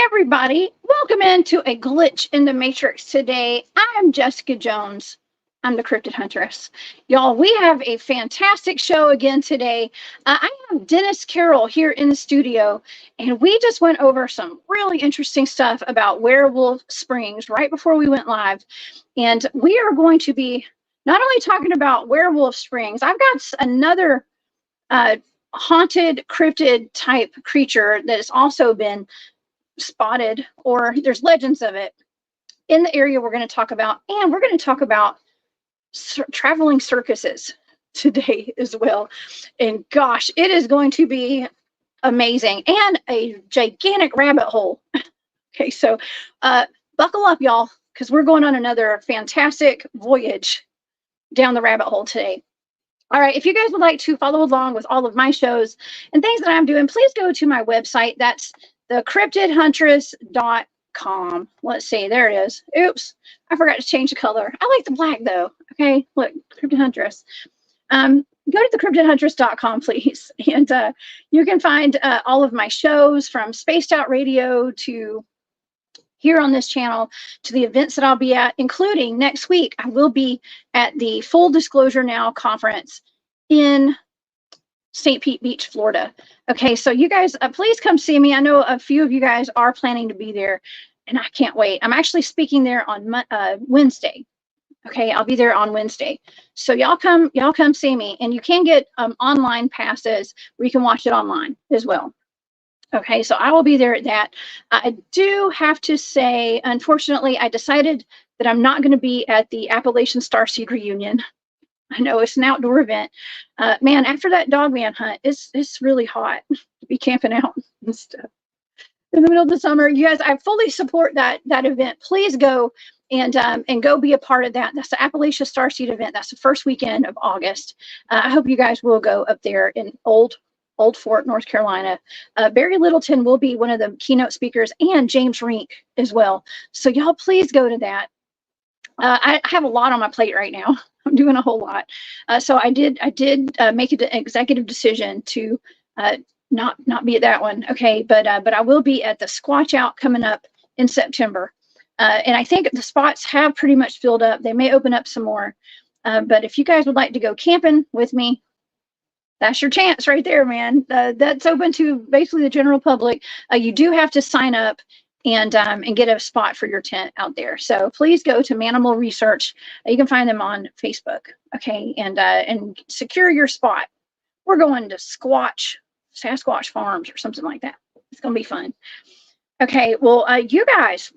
Everybody, welcome into a glitch in the matrix today. I'm Jessica Jones. I'm the Cryptid Huntress. Y'all, we have a fantastic show again today. I have Dennis Carroll here in the studio, and we just went over some really interesting stuff about Werewolf Springs right before we went live. And we are going to be not only talking about Werewolf Springs, I've got another haunted cryptid type creature that has also been spotted, or there's legends of it in the area we're going to talk about. And we're going to talk about traveling circuses today as well. And gosh, it is going to be amazing and a gigantic rabbit hole. Okay, so buckle up, y'all, because we're going on another fantastic voyage down the rabbit hole today. All right, if you guys would like to follow along with all of my shows and things that I'm doing, please go to my website. That's thecryptidhuntress.com. Let's see, there it is. Oops, I forgot to change the color. I like the black though. Okay, look, Cryptid Huntress. Go to thecryptidhuntress.com, please, and you can find all of my shows, from Spaced Out Radio to here on this channel to the events that I'll be at, including next week. I will be at the Full Disclosure Now conference in St. Pete Beach, Florida. Okay, so you guys, please come see me. I know a few of you guys are planning to be there, and I can't wait. I'm actually speaking there on Wednesday. Okay, I'll be there on Wednesday. So y'all come see me, and you can get online passes where you can watch it online as well. Okay, so I will be there at that. I do have to say, unfortunately, I decided that I'm not going to be at the Appalachian Starseed reunion. I know it's an outdoor event. Man, after that Dogman hunt, it's really hot to be camping out and stuff in the middle of the summer. You guys, I fully support that event. Please go and go be a part of that. That's the Appalachia Starseed event. That's the first weekend of August. I hope you guys will go up there in Old Fort, North Carolina. Barry Littleton will be one of the keynote speakers, and James Rink as well. So y'all please go to that. I have a lot on my plate right now. I'm doing a whole lot. So I did make an executive decision to not be at that one. Okay, but I will be at the Squatch Out coming up in September. And I think the spots have pretty much filled up. They may open up some more. But if you guys would like to go camping with me, that's your chance right there, man. That's open to basically the general public. You do have to sign up and get a spot for your tent out there. So please go to Manimal Research. You can find them on Facebook, okay, and secure your spot. We're going to Sasquatch Farms or something like that. It's gonna be fun. Okay, well, you guys,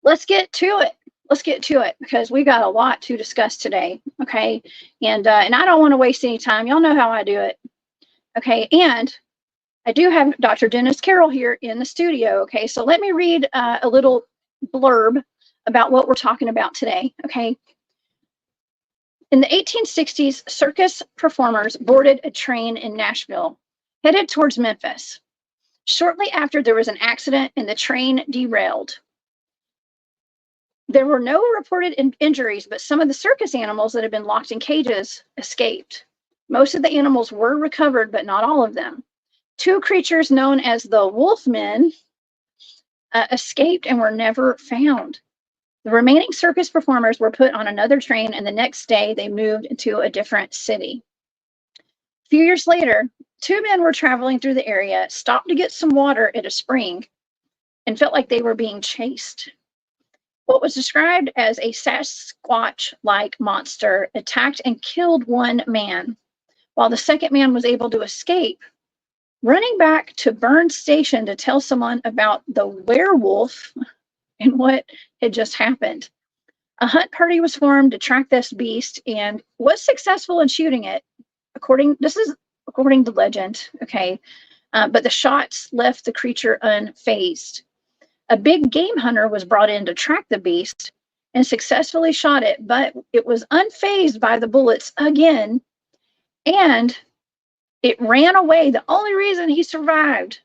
let's get to it. Let's get to it, because we got a lot to discuss today, okay? And I don't want to waste any time. Y'all know how I do it, okay? And I do have Dr. Dennis Carroll here in the studio, okay? So let me read a little blurb about what we're talking about today, okay? In the 1860s, circus performers boarded a train in Nashville, headed towards Memphis. Shortly after, there was an accident and the train derailed. There were no reported injuries, but some of the circus animals that had been locked in cages escaped. Most of the animals were recovered, but not all of them. Two creatures known as the Wolfmen escaped and were never found. The remaining circus performers were put on another train, and the next day they moved into a different city. A few years later, two men were traveling through the area, stopped to get some water at a spring, and felt like they were being chased. What was described as a Sasquatch-like monster attacked and killed one man, while the second man was able to escape, running back to Burns Station to tell someone about the werewolf in what had just happened. A hunt party was formed to track this beast and was successful in shooting it. This is according to legend, okay? But the shots left the creature unfazed. A big game hunter was brought in to track the beast and successfully shot it, but it was unfazed by the bullets again, and it ran away. The only reason he survived,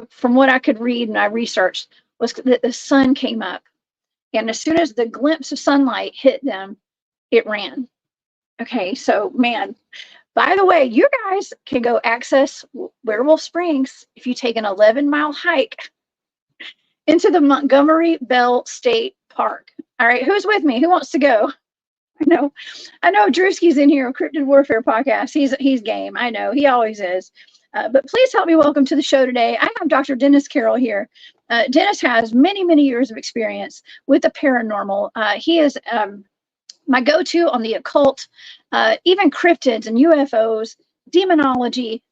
from what I could read and I researched, was that the sun came up. And as soon as the glimpse of sunlight hit them, it ran. Okay, so man, by the way, you guys can go access Werewolf Springs if you take an 11-mile hike into the Montgomery Bell State Park. All right, who's with me? Who wants to go? I know Drewski's in here, Cryptid Warfare Podcast. He's game. I know, he always is. But please help me welcome to the show today. I have Dr. Dennis Carroll here. Dennis has many, many years of experience with the paranormal. He is my go-to on the occult, even cryptids and UFOs, demonology,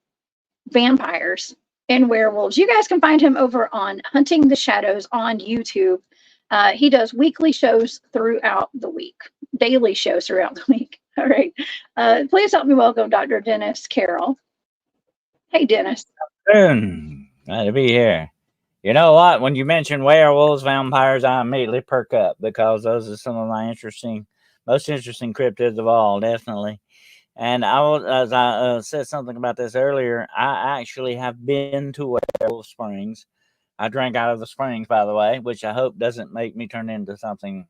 vampires, and werewolves. You guys can find him over on Hunting the Shadows on YouTube. He does weekly shows throughout the week, daily shows throughout the week. All right. Please help me welcome Dr. Dennis Carroll. Hey, Dennis. Glad to be here. You know what? When you mention werewolves, vampires, I immediately perk up because those are some of my most interesting cryptids of all, definitely. And as I said something about this earlier, I actually have been to Werewolf Springs. I drank out of the springs, by the way, which I hope doesn't make me turn into something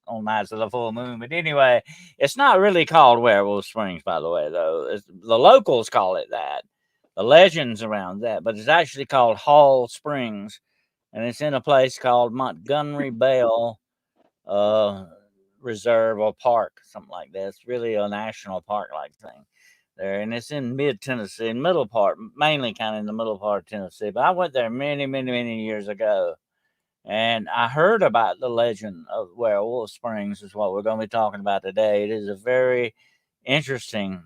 on nights of the full moon. But anyway, it's not really called Werewolf Springs, by the way, though. The locals call it that. The legends around that, but it's actually called Hall Springs, and it's in a place called Montgomery Bell Reserve or Park, something like that. It's really a national park-like thing there, and it's in mid-Tennessee, middle part, mainly kind of in the middle part of Tennessee. But I went there many, many, many years ago, and I heard about the legend of Werewolf Springs is what we're going to be talking about today. It is a very interesting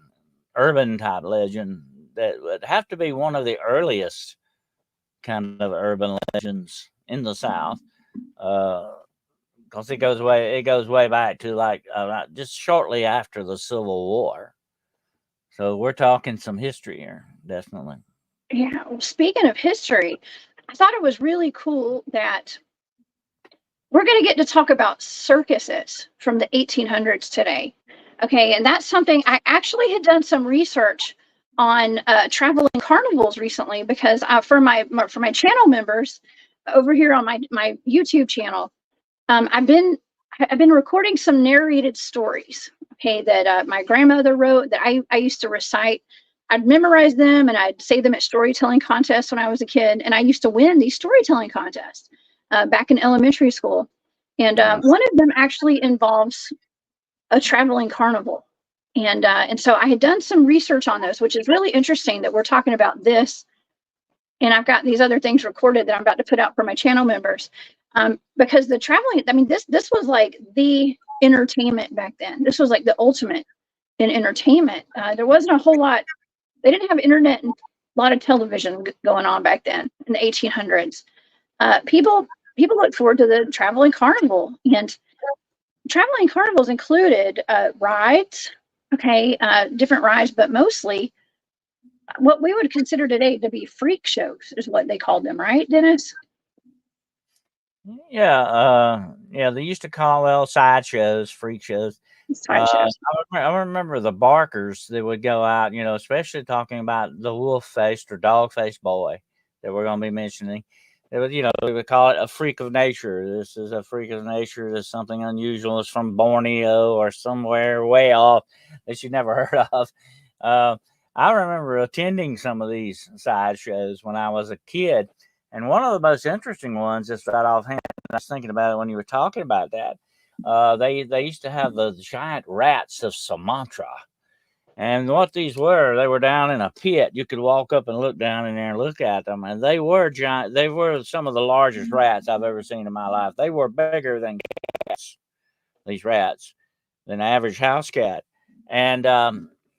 urban-type legend that would have to be one of the earliest kind of urban legends in the South, because it goes way back to like just shortly after the Civil War. So we're talking some history here, definitely. Yeah. Well, speaking of history, I thought it was really cool that we're going to get to talk about circuses from the 1800s today. Okay, and that's something I actually had done some research on traveling carnivals recently, because for my channel members over here on my YouTube channel, I've been recording some narrated stories, okay, that my grandmother wrote that I used to recite. I'd memorize them and I'd say them at storytelling contests when I was a kid, and I used to win these storytelling contests back in elementary school. And one of them actually involves a traveling carnival. And so I had done some research on those, which is really interesting that we're talking about this. And I've got these other things recorded that I'm about to put out for my channel members. Because the traveling, I mean, this was like the entertainment back then. This was like the ultimate in entertainment. There wasn't a whole lot. They didn't have internet and a lot of television going on back then in the 1800s. People looked forward to the traveling carnival, and traveling carnivals included rides, okay, different rides, but mostly what we would consider today to be freak shows is what they called them, right, Dennis? Yeah, they used to call sideshows, freak shows. Sideshows. I remember the Barkers that would go out, especially talking about the wolf-faced or dog-faced boy that we're going to be mentioning. It would, we would call it a freak of nature. This is a freak of nature. There's something unusual. It's from Borneo or somewhere way off that you never heard of. I remember attending some of these sideshows when I was a kid. And one of the most interesting ones, just right offhand, I was thinking about it when you were talking about that. They used to have the giant rats of Sumatra. And what these were, they were down in a pit. You could walk up and look down in there and look at them. And they were giant. They were some of the largest rats I've ever seen in my life. They were bigger than cats, these rats, than average house cat. And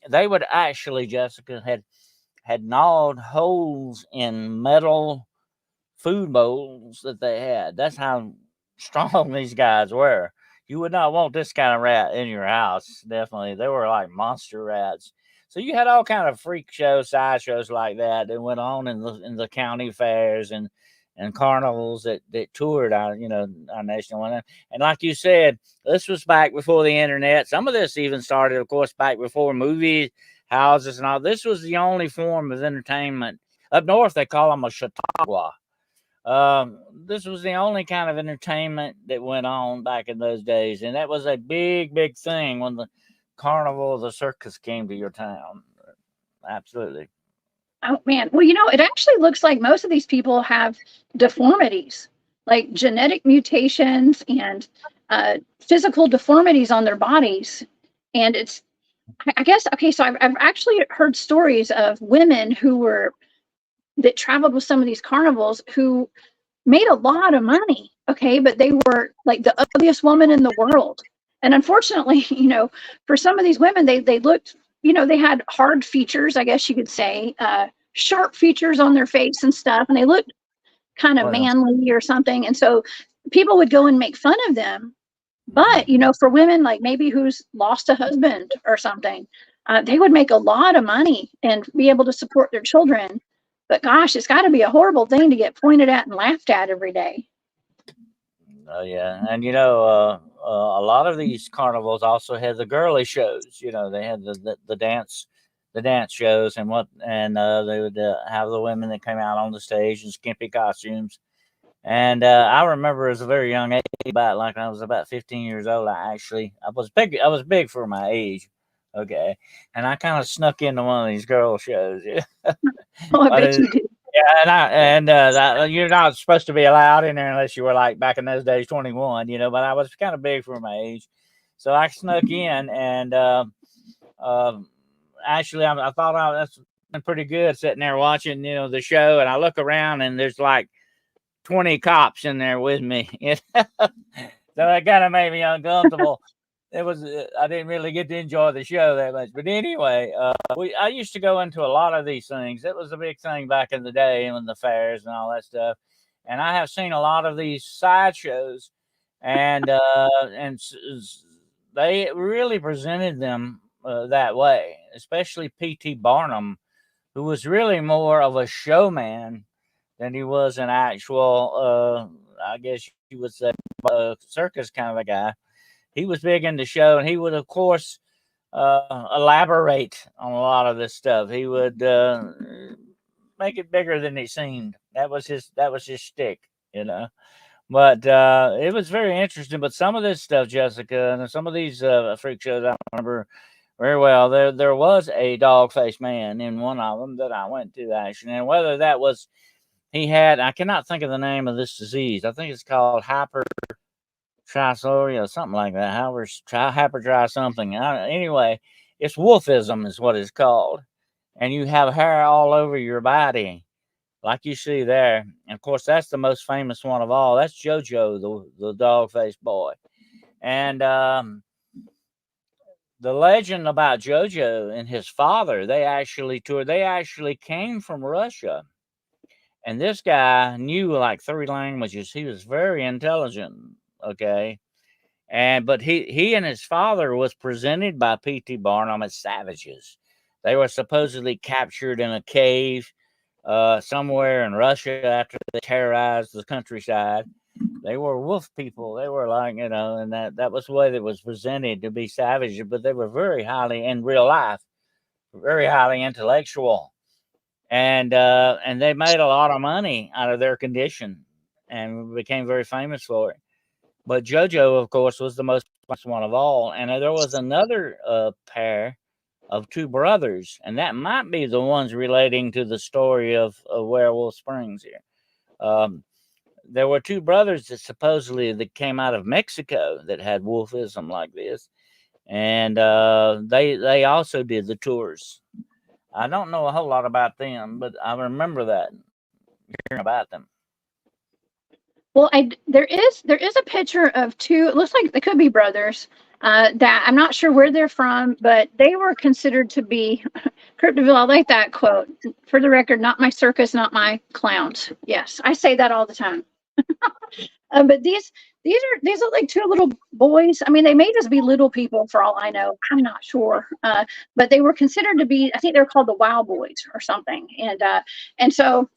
they would actually, Jessica, had gnawed holes in metal food bowls that they had. That's how strong these guys were. You would not want this kind of rat in your house. Definitely, they were like monster rats. So you had all kind of freak shows, side shows like that went on in the county fairs and carnivals that toured our our national one. And like you said, this was back before the internet. Some of this even started, of course, back before movie houses and all. This was the only form of entertainment. Up north, they call them a Chautauqua. This was the only kind of entertainment that went on back in those days, and that was a big, big thing when the carnival, the circus came to your town. Absolutely. Oh man. Well, it actually looks like most of these people have deformities, like genetic mutations and physical deformities on their bodies. And I guess, okay, so I've actually heard stories of women that traveled with some of these carnivals who made a lot of money, okay, but they were like the ugliest woman in the world. And unfortunately, for some of these women, they looked, they had hard features, I guess you could say, sharp features on their face and stuff, and they looked kind of manly or something. And so people would go and make fun of them. But, for women like maybe who's lost a husband or something, they would make a lot of money and be able to support their children. But gosh, it's got to be a horrible thing to get pointed at and laughed at every day. Oh yeah, and a lot of these carnivals also had the girly shows. They had the dance shows and they would have the women that came out on the stage in skimpy costumes. And I remember as a very young age, like I was about 15 years old, I was big. I was big for my age. Okay, and I kind of snuck into one of these girl shows. Oh, I bet you did. Yeah, and you're not supposed to be allowed in there unless you were like back in those days 21. But I was kind of big for my age, so I snuck in, and actually, I thought that's been pretty good sitting there watching the show, and I look around and there's like 20 cops in there with me. So that kind of made me uncomfortable. I didn't really get to enjoy the show that much, but anyway, I used to go into a lot of these things. It was a big thing back in the day and the fairs and all that stuff. And I have seen a lot of these sideshows, and they really presented them that way, especially P.T. Barnum, who was really more of a showman than he was an actual, I guess you would say, circus kind of a guy. He was big in the show, and he would, of course, elaborate on a lot of this stuff. He would make it bigger than it seemed. That was his shtick, But it was very interesting. But some of this stuff, Jessica, and some of these freak shows, I remember very well. There was a dog-faced man in one of them that I went to, actually, and whether that was I cannot think of the name of this disease. I think it's called hypertrichoria, something like that. Hyperdry something. Anyway, it's wolfism is what it's called. And you have hair all over your body, like you see there. And of course, that's the most famous one of all. That's JoJo, the dog-faced boy. And the legend about JoJo and his father, they actually toured. They actually came from Russia. And this guy knew like 3 languages. He was very intelligent. Okay. But he and his father was presented by P.T. Barnum as savages. They were supposedly captured in a cave somewhere in Russia after they terrorized the countryside. They were wolf people. They were like, and that was the way that was presented to be savages, but they were very highly, in real life, very highly intellectual. And they made a lot of money out of their condition and became very famous for it. But JoJo, of course, was the most famous one of all. And there was another pair of 2 brothers, and that might be the ones relating to the story of Werewolf Springs here. There were 2 brothers that supposedly that came out of Mexico that had wolfism like this, and they also did the tours. I don't know a whole lot about them, but I remember that hearing about them. Well, there is a picture of 2. It looks like they could be brothers, that I'm not sure where they're from, but they were considered to be Cryptoville. I like that quote. For the record, not my circus, not my clowns. Yes, I say that all the time. But these are like two little boys. I mean, they may just be little people for all I know. I'm not sure. But they were considered to be. I think they were called the Wild Boys or something. And so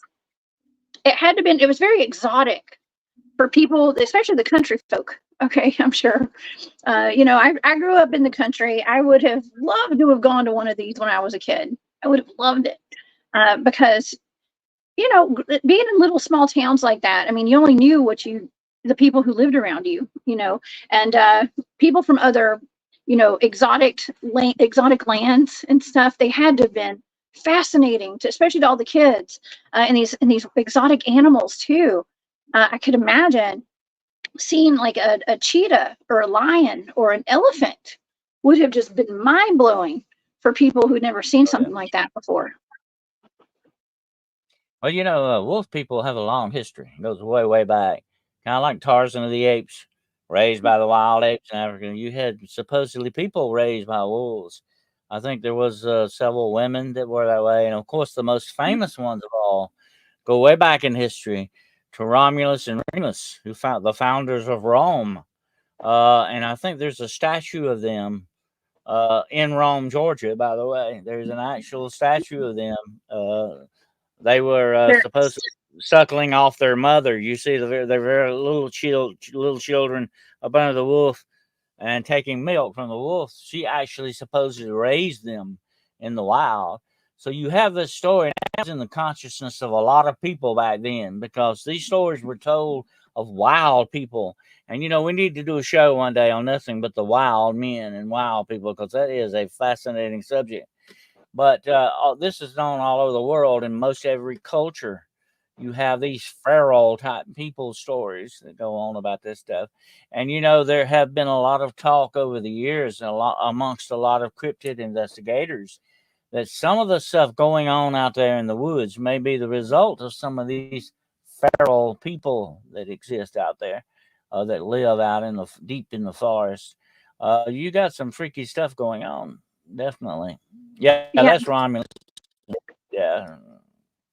it had to been. It was very exotic for people, especially the country folk. Okay, I'm sure. I grew up in the country. I would have loved to have gone to one of these when I was a kid. I would have loved it because being in little small towns like that. I mean, you only knew the people who lived around you, and people from other, exotic lands and stuff. They had to have been fascinating to, especially to all the kids, and these exotic animals too. I could imagine seeing like a cheetah or a lion or an elephant would have just been mind blowing for people who'd never seen something like that before. Well, wolf people have a long history. It goes way, way back. Kind of like Tarzan of the Apes, raised by the wild apes in Africa. You had supposedly people raised by wolves. I think there was several women that were that way. And, of course, the most famous ones of all go way back in history to Romulus and Remus, who found the founders of Rome. And I think there's a statue of them in Rome, Georgia, by the way. There's an actual statue of them. They were supposed to be suckling off their mother. You see, they're very little children up under the wolf and taking milk from the wolf. She actually supposedly raised them in the wild. So you have this story, and that was in the consciousness of a lot of people back then, because these stories were told of wild people. And, we need to do a show one day on nothing but the wild men and wild people, because that is a fascinating subject. But this is known all over the world. In most every culture, you have these feral type people stories that go on about this stuff. And, there have been a lot of talk over the years amongst a lot of cryptid investigators that some of the stuff going on out there in the woods may be the result of some of these feral people that exist out there, that live out in deep in the forest. You got some freaky stuff going on. Definitely. Yeah, that's Romulus. Yeah.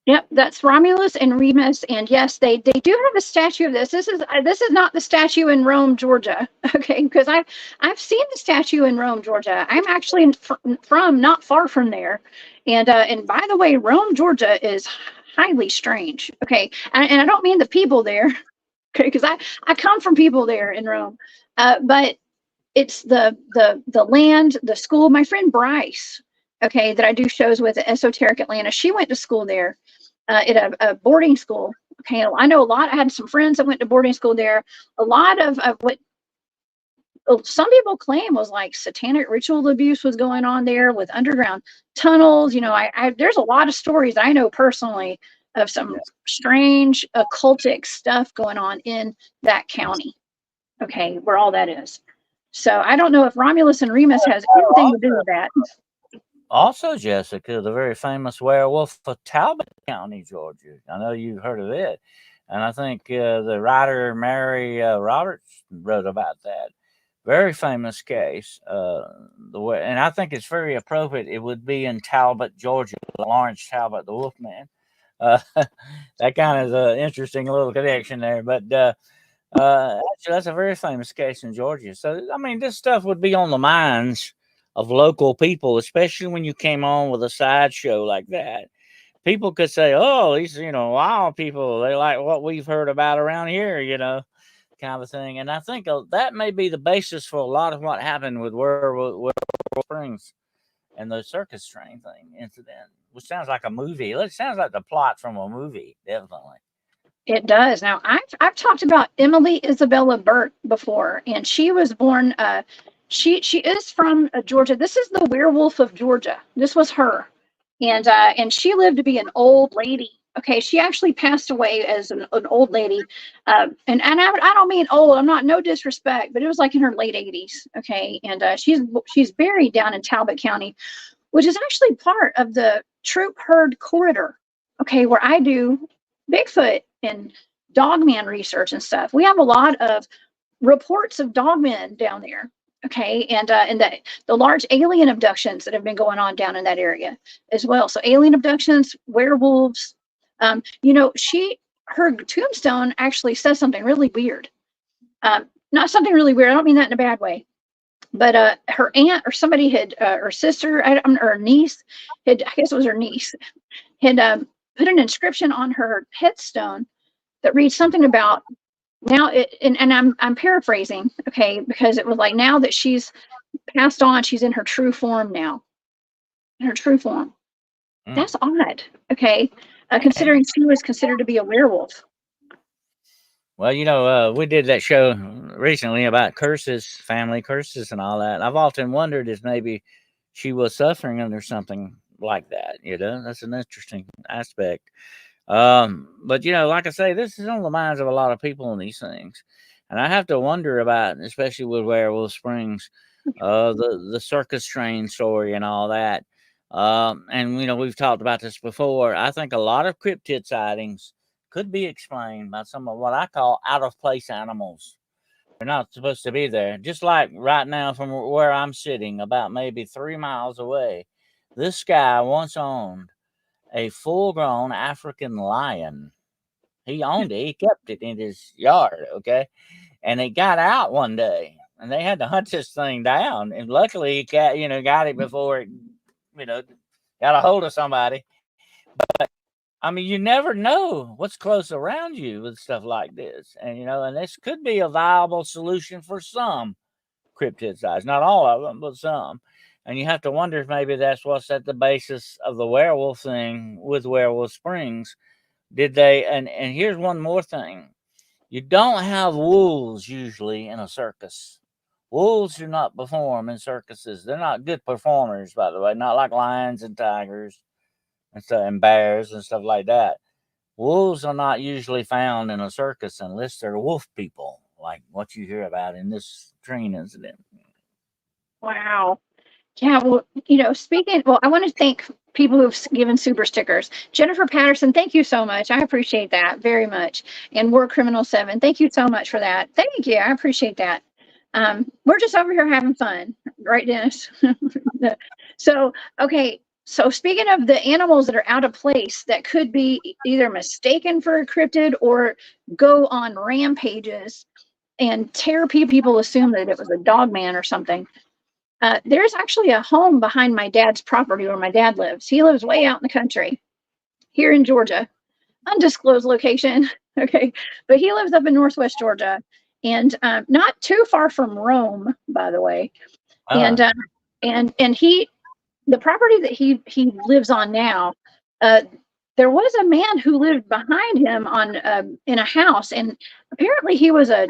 Yep, that's Romulus and Remus, and yes, they do have a statue of this. This is not the statue in Rome, Georgia. Okay, because I've seen the statue in Rome, Georgia. I'm actually from not far from there, and by the way, Rome, Georgia is highly strange. Okay, and I don't mean the people there, okay, because I come from people there in Rome, but it's the land, the school. My friend Bryce, okay, that I do shows with at Esoteric Atlanta, she went to school there at a boarding school. Okay, I know a lot. I had some friends that went to boarding school there. A lot of what some people claim was like satanic ritual abuse was going on there with underground tunnels. There's a lot of stories I know personally of some strange occultic stuff going on in that county. Okay, where all that is. So I don't know if Romulus and Remus has anything to do with that. Also, Jessica, the very famous werewolf of Talbot County, Georgia. I know you've heard of it. And I think the writer Mary Roberts wrote about that. Very famous case. And I think it's very appropriate. It would be in Talbot, Georgia, Lawrence Talbot, the Wolfman. That kind of is an interesting little connection there. But actually, that's a very famous case in Georgia. So, I mean, this stuff would be on the minds of local people, especially when you came on with a sideshow like that. People could say, oh, these, wild people, they like what we've heard about around here, kind of thing. And I think that may be the basis for a lot of what happened with Werewolf Springs and the circus train thing incident, which sounds like a movie. It sounds like the plot from a movie, definitely. It does. Now, I've talked about Emily Isabella Burt before, and she was born. She is from Georgia. This is the werewolf of Georgia. This was her, and she lived to be an old lady. Okay, she actually passed away as an old lady, and I don't mean old. I'm not, no disrespect, but it was like in her late 80s. Okay, and she's buried down in Talbot County, which is actually part of the Troop Herd Corridor. Okay, where I do Bigfoot and Dogman research and stuff. We have a lot of reports of Dogmen down there. Okay, and the large alien abductions that have been going on down in that area as well. So alien abductions, werewolves. You know, her tombstone actually says something really weird. Not something really weird. I don't mean that in a bad way. But her aunt or somebody had, her sister, or her niece, had, I guess it was her niece, had put an inscription on her headstone that reads something about now. And I'm paraphrasing, okay, because it was like, now that she's passed on, she's in her true form now. In her true form. That's odd, okay, considering she was considered to be a werewolf. Well, you know, we did that show recently about curses, family curses, and all that. I've often wondered if maybe she was suffering under something like that. You know, that's an interesting aspect. But you know, like I say, this is on the minds of a lot of people on these things, and I have to wonder about, especially with Werewolf Springs, the circus train story and all that. And you know, we've talked about this before. I think a lot of cryptid sightings could be explained by some of what I call out of place animals. They're not supposed to be there. Just like right now, from where I'm sitting, about maybe 3 miles away, this guy once owned a full grown African lion. He owned it, he kept it in his yard, okay? And it got out one day and they had to hunt this thing down. And luckily he got, got it before it, got a hold of somebody. But I mean, you never know what's close around you with stuff like this. And and this could be a viable solution for some cryptid sites. Not all of them, but some. And you have to wonder if maybe that's what's at the basis of the werewolf thing with Werewolf Springs. Did they? And here's one more thing: you don't have wolves usually in a circus. Wolves do not perform in circuses. They're not good performers, by the way. Not like lions and tigers and stuff, and bears and stuff like that. Wolves are not usually found in a circus unless they're wolf people, like what you hear about in this train incident. Wow. Yeah, well, well, I want to thank people who've given super stickers. Jennifer Patterson, thank you so much. I appreciate that very much. And War Criminal 7, thank you so much for that. Thank you. I appreciate that. We're just over here having fun, right, Dennis? So, okay. So speaking of the animals that are out of place that could be either mistaken for a cryptid or go on rampages and tear people assume that it was a dogman or something. There's actually a home behind my dad's property where my dad lives. He lives way out in the country here in Georgia, undisclosed location. Okay. But he lives up in Northwest Georgia and not too far from Rome, by the way. And the property that he lives on now, there was a man who lived behind him in a house, and apparently he was a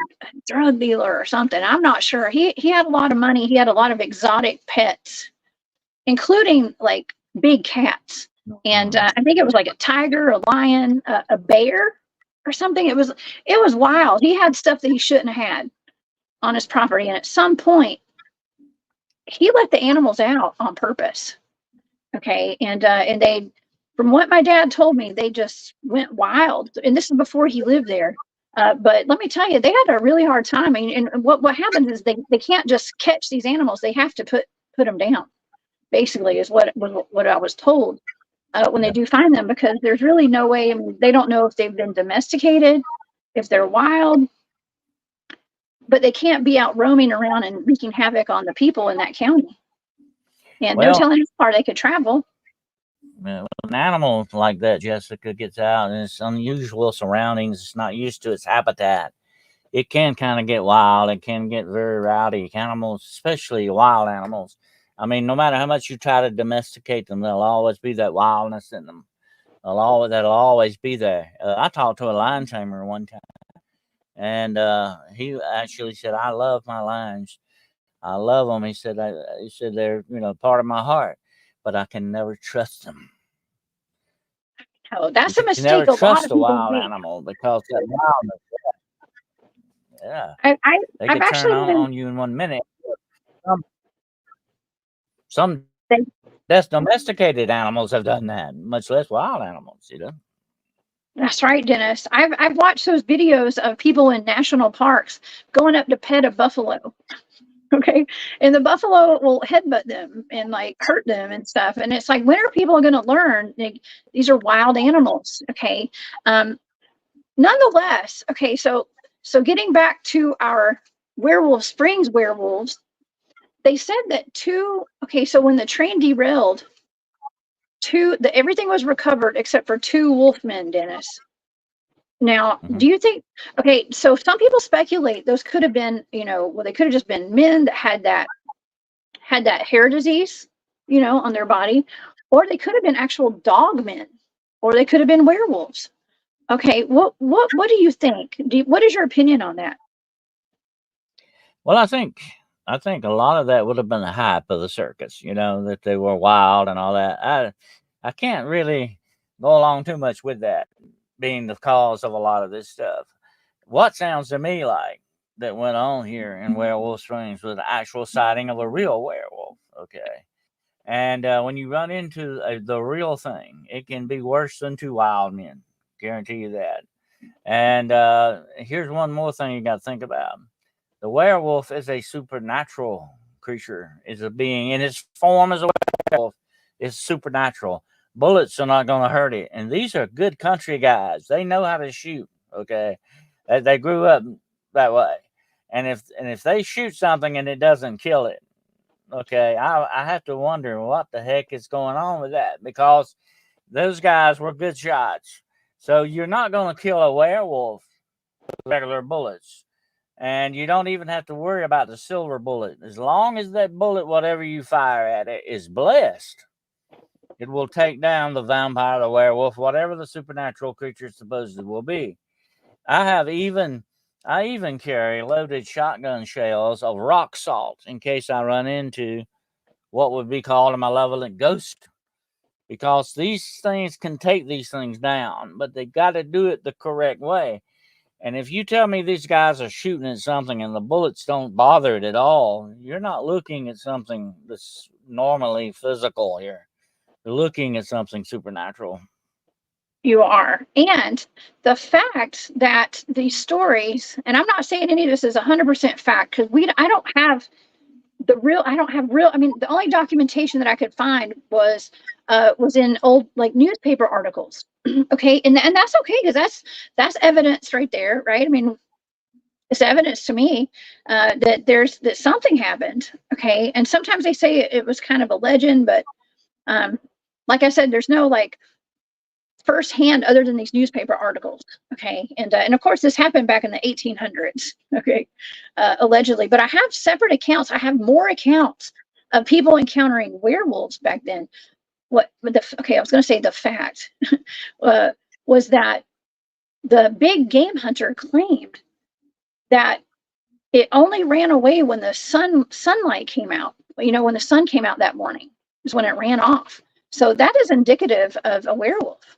drug dealer or something. I'm not sure. He had a lot of money. He had a lot of exotic pets, including like big cats, and I think it was like a tiger, a lion, a bear, or something. It was wild. He had stuff that he shouldn't have had on his property, and at some point, he let the animals out on purpose. Okay, and they, from what my dad told me, they just went wild. And this is before he lived there. But let me tell you, they had a really hard time. And what happens is they can't just catch these animals; they have to put them down. Basically, is what I was told when they do find them, because there's really no way. I mean, they don't know if they've been domesticated, if they're wild, but they can't be out roaming around and wreaking havoc on the people in that county. And no telling how far they could travel. When an animal like that, Jessica, gets out in its unusual surroundings, it's not used to its habitat, it can kind of get wild. It can get very rowdy. Animals, especially wild animals. I mean, no matter how much you try to domesticate them, there'll always be that wildness in them. That'll always be there. I talked to a lion tamer one time, and he actually said, "I love my lions. I love them." He said, "They're part of my heart, but I can never trust them." Oh, that's a mistake. You never trust a wild animal because that wildness. Yeah, they can turn on you in 1 minute. Some domesticated animals have done that, much less wild animals. That's right, Dennis. I've watched those videos of people in national parks going up to pet a buffalo. Okay. And the buffalo will headbutt them and like hurt them and stuff. And it's like, when are people going to learn? Like, these are wild animals. Okay. Um, Nonetheless, okay. So getting back to our Werewolf Springs werewolves, they said that okay, so when the train derailed, everything was recovered except for two Wolfmen, Dennis. Now, Mhm. do you think, okay, so some people speculate those could have been, well, they could have just been men that had that hair disease, on their body, or they could have been actual dogmen, or they could have been werewolves. Okay, what do you think? What is your opinion on that? Well, I think a lot of that would have been the hype of the circus, that they were wild and all that. I can't really go along too much with that being the cause of a lot of this stuff. What sounds to me like that went on here in Werewolf Springs was the actual sighting of a real werewolf. Okay. And when you run into the real thing, it can be worse than two wild men. Guarantee you that. And here's one more thing you got to think about: the werewolf is a supernatural creature. Is a being in its form as a werewolf. Is supernatural. Bullets are not going to hurt it. And these are good country guys. They know how to shoot. Okay, they grew up that way. And if they shoot something and it doesn't kill it, okay, I have to wonder what the heck is going on with that, because those guys were good shots. So you're not going to kill a werewolf with regular bullets. And you don't even have to worry about the silver bullet. As long as that bullet, whatever you fire at it, is blessed, it will take down the vampire, the werewolf, whatever the supernatural creature supposedly will be. I even carry loaded shotgun shells of rock salt in case I run into what would be called a malevolent ghost, because these things can take these things down, but they got to do it the correct way. And if you tell me these guys are shooting at something and the bullets don't bother it at all, you're not looking at something that's normally physical here. You're looking at something supernatural. You are. And the fact that these stories, and I'm not saying any of this is 100% fact, because I don't have I mean, the only documentation that I could find was in old like newspaper articles. Okay, and that's okay, because that's evidence right there, right? I mean, it's evidence to me that something happened. Okay, and sometimes they say it was kind of a legend, but um, like I said, there's no like firsthand other than these newspaper articles. Okay, and of course this happened back in the 1800s. Okay, allegedly, but I have separate accounts. I have more accounts of people encountering werewolves back then. Okay, I was going to say the fact uh, was that the big game hunter claimed that it only ran away when the sunlight came out. When the sun came out that morning is when it ran off. So that is indicative of a werewolf.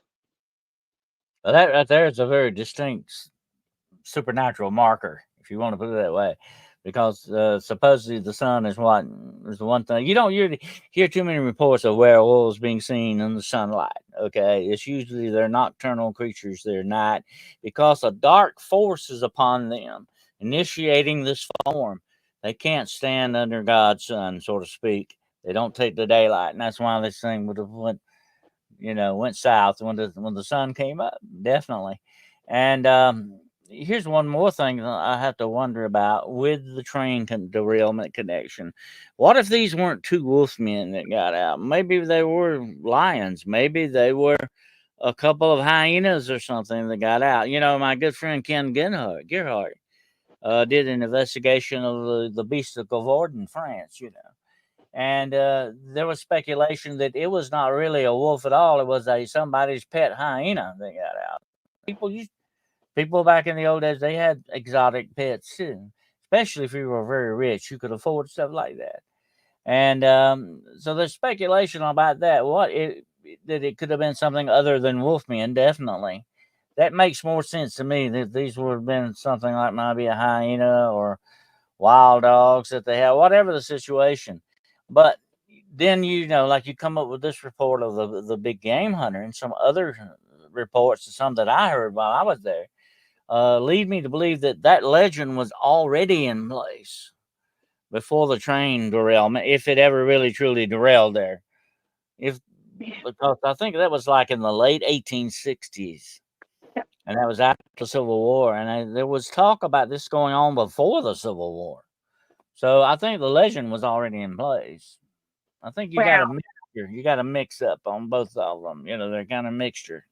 But that right there is a very distinct supernatural marker, if you want to put it that way, because supposedly the sun is what is the one thing you don't hear too many reports of werewolves being seen in the sunlight. Okay, it's usually they're nocturnal creatures. They're night because a dark force is upon them, initiating this form. They can't stand under God's sun, so to speak. They don't take the daylight, and that's why this thing would have went south when the sun came up, definitely. And here's one more thing that I have to wonder about with the train derailment connection. What if these weren't two wolfmen that got out? Maybe they were lions. Maybe they were a couple of hyenas or something that got out. My good friend Ken Gerhardt did an investigation of the beast of Gavord in France. And there was speculation that it was not really a wolf at all. It was somebody's pet hyena that got out. People back in the old days, they had exotic pets too, especially if you were very rich, you could afford stuff like that. And so there's speculation about that. That it could have been something other than wolfmen. Definitely, that makes more sense to me. That these would have been something like maybe a hyena or wild dogs that they have, whatever the situation. But then like you come up with this report of the big game hunter and some other reports, some that I heard while I was there, lead me to believe that legend was already in place. before the train derailment, if it ever really truly derailed there. Because I think that was like in the late 1860s, and that was after the Civil War, and there was talk about this going on before the Civil War. So I think the legend was already in place. I think you got a mixture. You got a mix up on both of them. They're kind of mixture.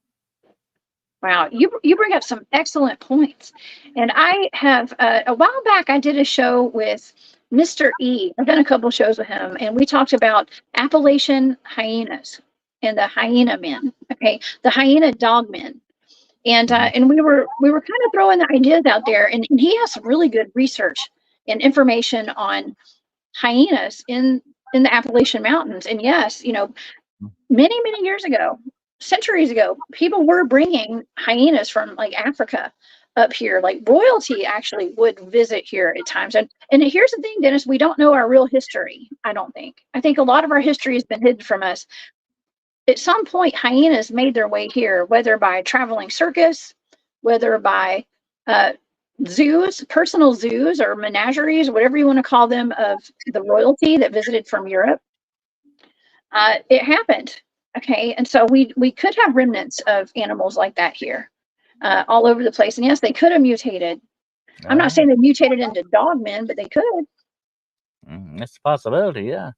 Wow, you bring up some excellent points. And I have a while back I did a show with Mr. E. I've done a couple shows with him, and we talked about Appalachian hyenas and the hyena men. Okay, the hyena dogmen. And we were kind of throwing the ideas out there, and he has some really good research and information on hyenas in the Appalachian Mountains. And yes, many years ago, centuries ago, people were bringing hyenas from like Africa up here. Like royalty actually would visit here at times. And here's the thing, Dennis, we don't know our real history. I don't think. I think a lot of our history has been hidden from us. At some point, hyenas made their way here, whether by traveling circus, whether by zoos, personal zoos or menageries, whatever you want to call them, of the royalty that visited from Europe. It happened. Okay, and so we could have remnants of animals like that here, all over the place. And yes, they could have mutated. I'm not saying they mutated into dogmen, but they could. That's a possibility, yeah.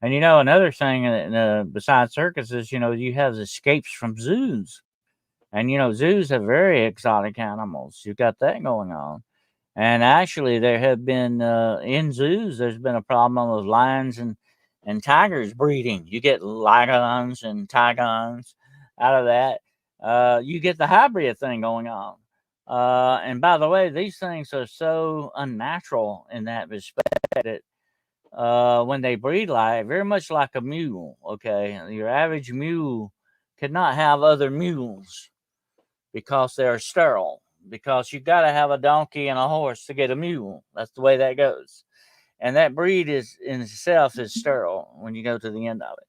And another thing besides circuses, you have escapes from zoos. And zoos have very exotic animals. You've got that going on. And actually, there have been in zoos, there's been a problem with lions and tigers breeding. You get ligons and tigons out of that. You get the hybrid thing going on. And by the way, these things are so unnatural in that respect that when they breed very much like a mule. Okay, your average mule could not have other mules because they're sterile. Because you got to have a donkey and a horse to get a mule. That's the way that goes. And that breed is in itself is sterile when you go to the end of it.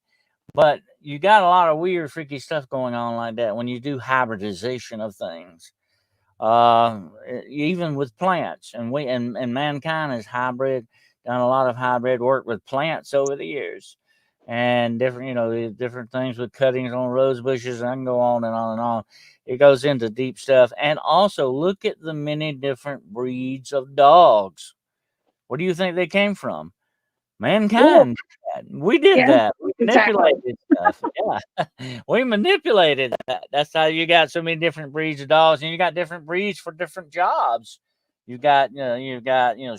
But you got a lot of weird, freaky stuff going on like that when you do hybridization of things. Even with plants, and mankind is hybrid. Done a lot of hybrid work with plants over the years, and different, different things with cuttings on rose bushes, and I can go on and on and on. It goes into deep stuff. And also look at the many different breeds of dogs. Where do you think they came from? Mankind. We did that. We manipulated stuff. Yeah. We manipulated that. That's how you got so many different breeds of dogs, and you got different breeds for different jobs. You've got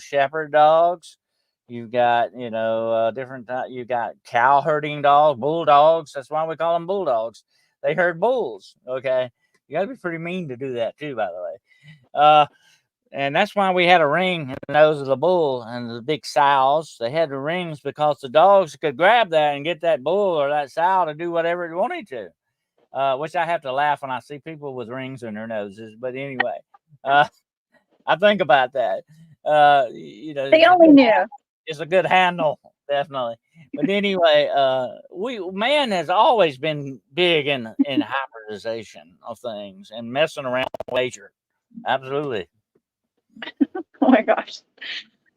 shepherd dogs. You've got different. You got cow herding dogs, bulldogs. That's why we call them bulldogs. They herd bulls. Okay, you got to be pretty mean to do that too, by the way. And that's why we had a ring in the nose of the bull and the big sows. They had the rings because the dogs could grab that and get that bull or that sow to do whatever it wanted to. Which I have to laugh when I see people with rings in their noses. But anyway, I think about that. They only knew. It's a good handle, definitely. But anyway, man has always been big in hybridization of things and messing around with nature. Absolutely. Oh my gosh.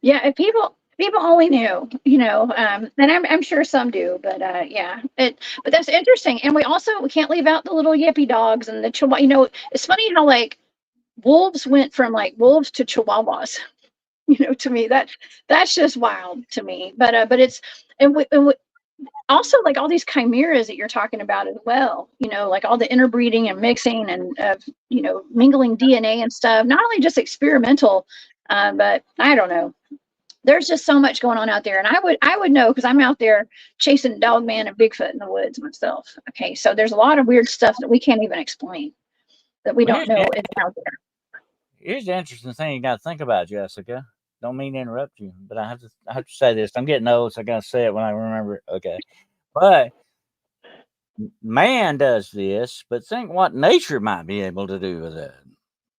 Yeah, if people only knew, and I'm sure some do, but yeah, but that's interesting. And we can't leave out the little yippy dogs and the chihuahua. It's funny how like wolves went from like wolves to chihuahuas. To me that's just wild to me. But it's and we also like all these chimeras that you're talking about as well. Like all the interbreeding and mixing and mingling DNA and stuff. Not only just experimental. But I don't know. There's just so much going on out there, and I would know because I'm out there chasing Dogman and Bigfoot in the woods myself. Okay, so there's a lot of weird stuff that we can't even explain, that we don't know is out there. Here's the interesting thing you got to think about, Jessica. Don't mean to interrupt you, but I have to say this. I'm getting old, so I got to say it when I remember it. Okay, but man does this, but think what nature might be able to do with it.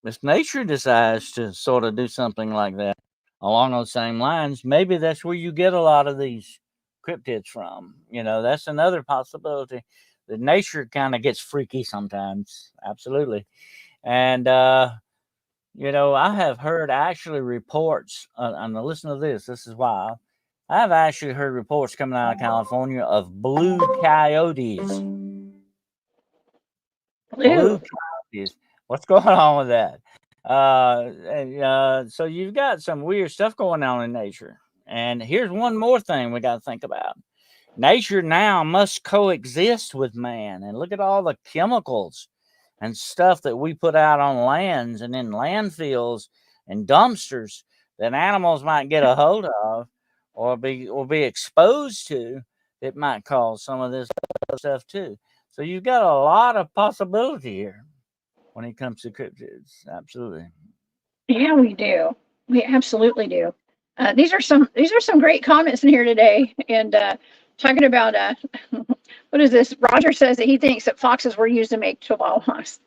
If nature decides to sort of do something like that along those same lines, maybe that's where you get a lot of these cryptids from. That's another possibility. The nature kind of gets freaky sometimes. Absolutely. And, I have heard actually reports, and listen to this. This is wild. I've actually heard reports coming out of California of blue coyotes. Blue coyotes. What's going on with that? So you've got some weird stuff going on in nature. And here's one more thing we got to think about. Nature now must coexist with man. And look at all the chemicals and stuff that we put out on lands and in landfills and dumpsters that animals might get a hold of or be exposed to. It might cause some of this stuff too. So you've got a lot of possibility here when it comes to cryptids. Absolutely. Yeah, we do. We absolutely do. These are some great comments in here today, and talking about what is this? Roger says that he thinks that foxes were used to make chihuahuas.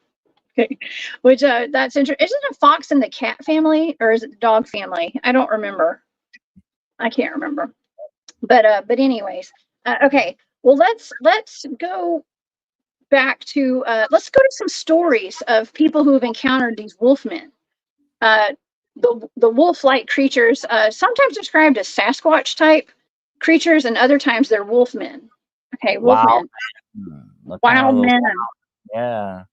Okay. Which that's interesting. Isn't a fox in the cat family or is it the dog family? I don't remember. I can't remember. But anyways, okay. Well, let's go back to let's go to some stories of people who have encountered these wolfmen. The wolf-like creatures, sometimes described as Sasquatch type creatures, and other times they're wolfmen. Okay, wolfmen. Wild men. Yeah.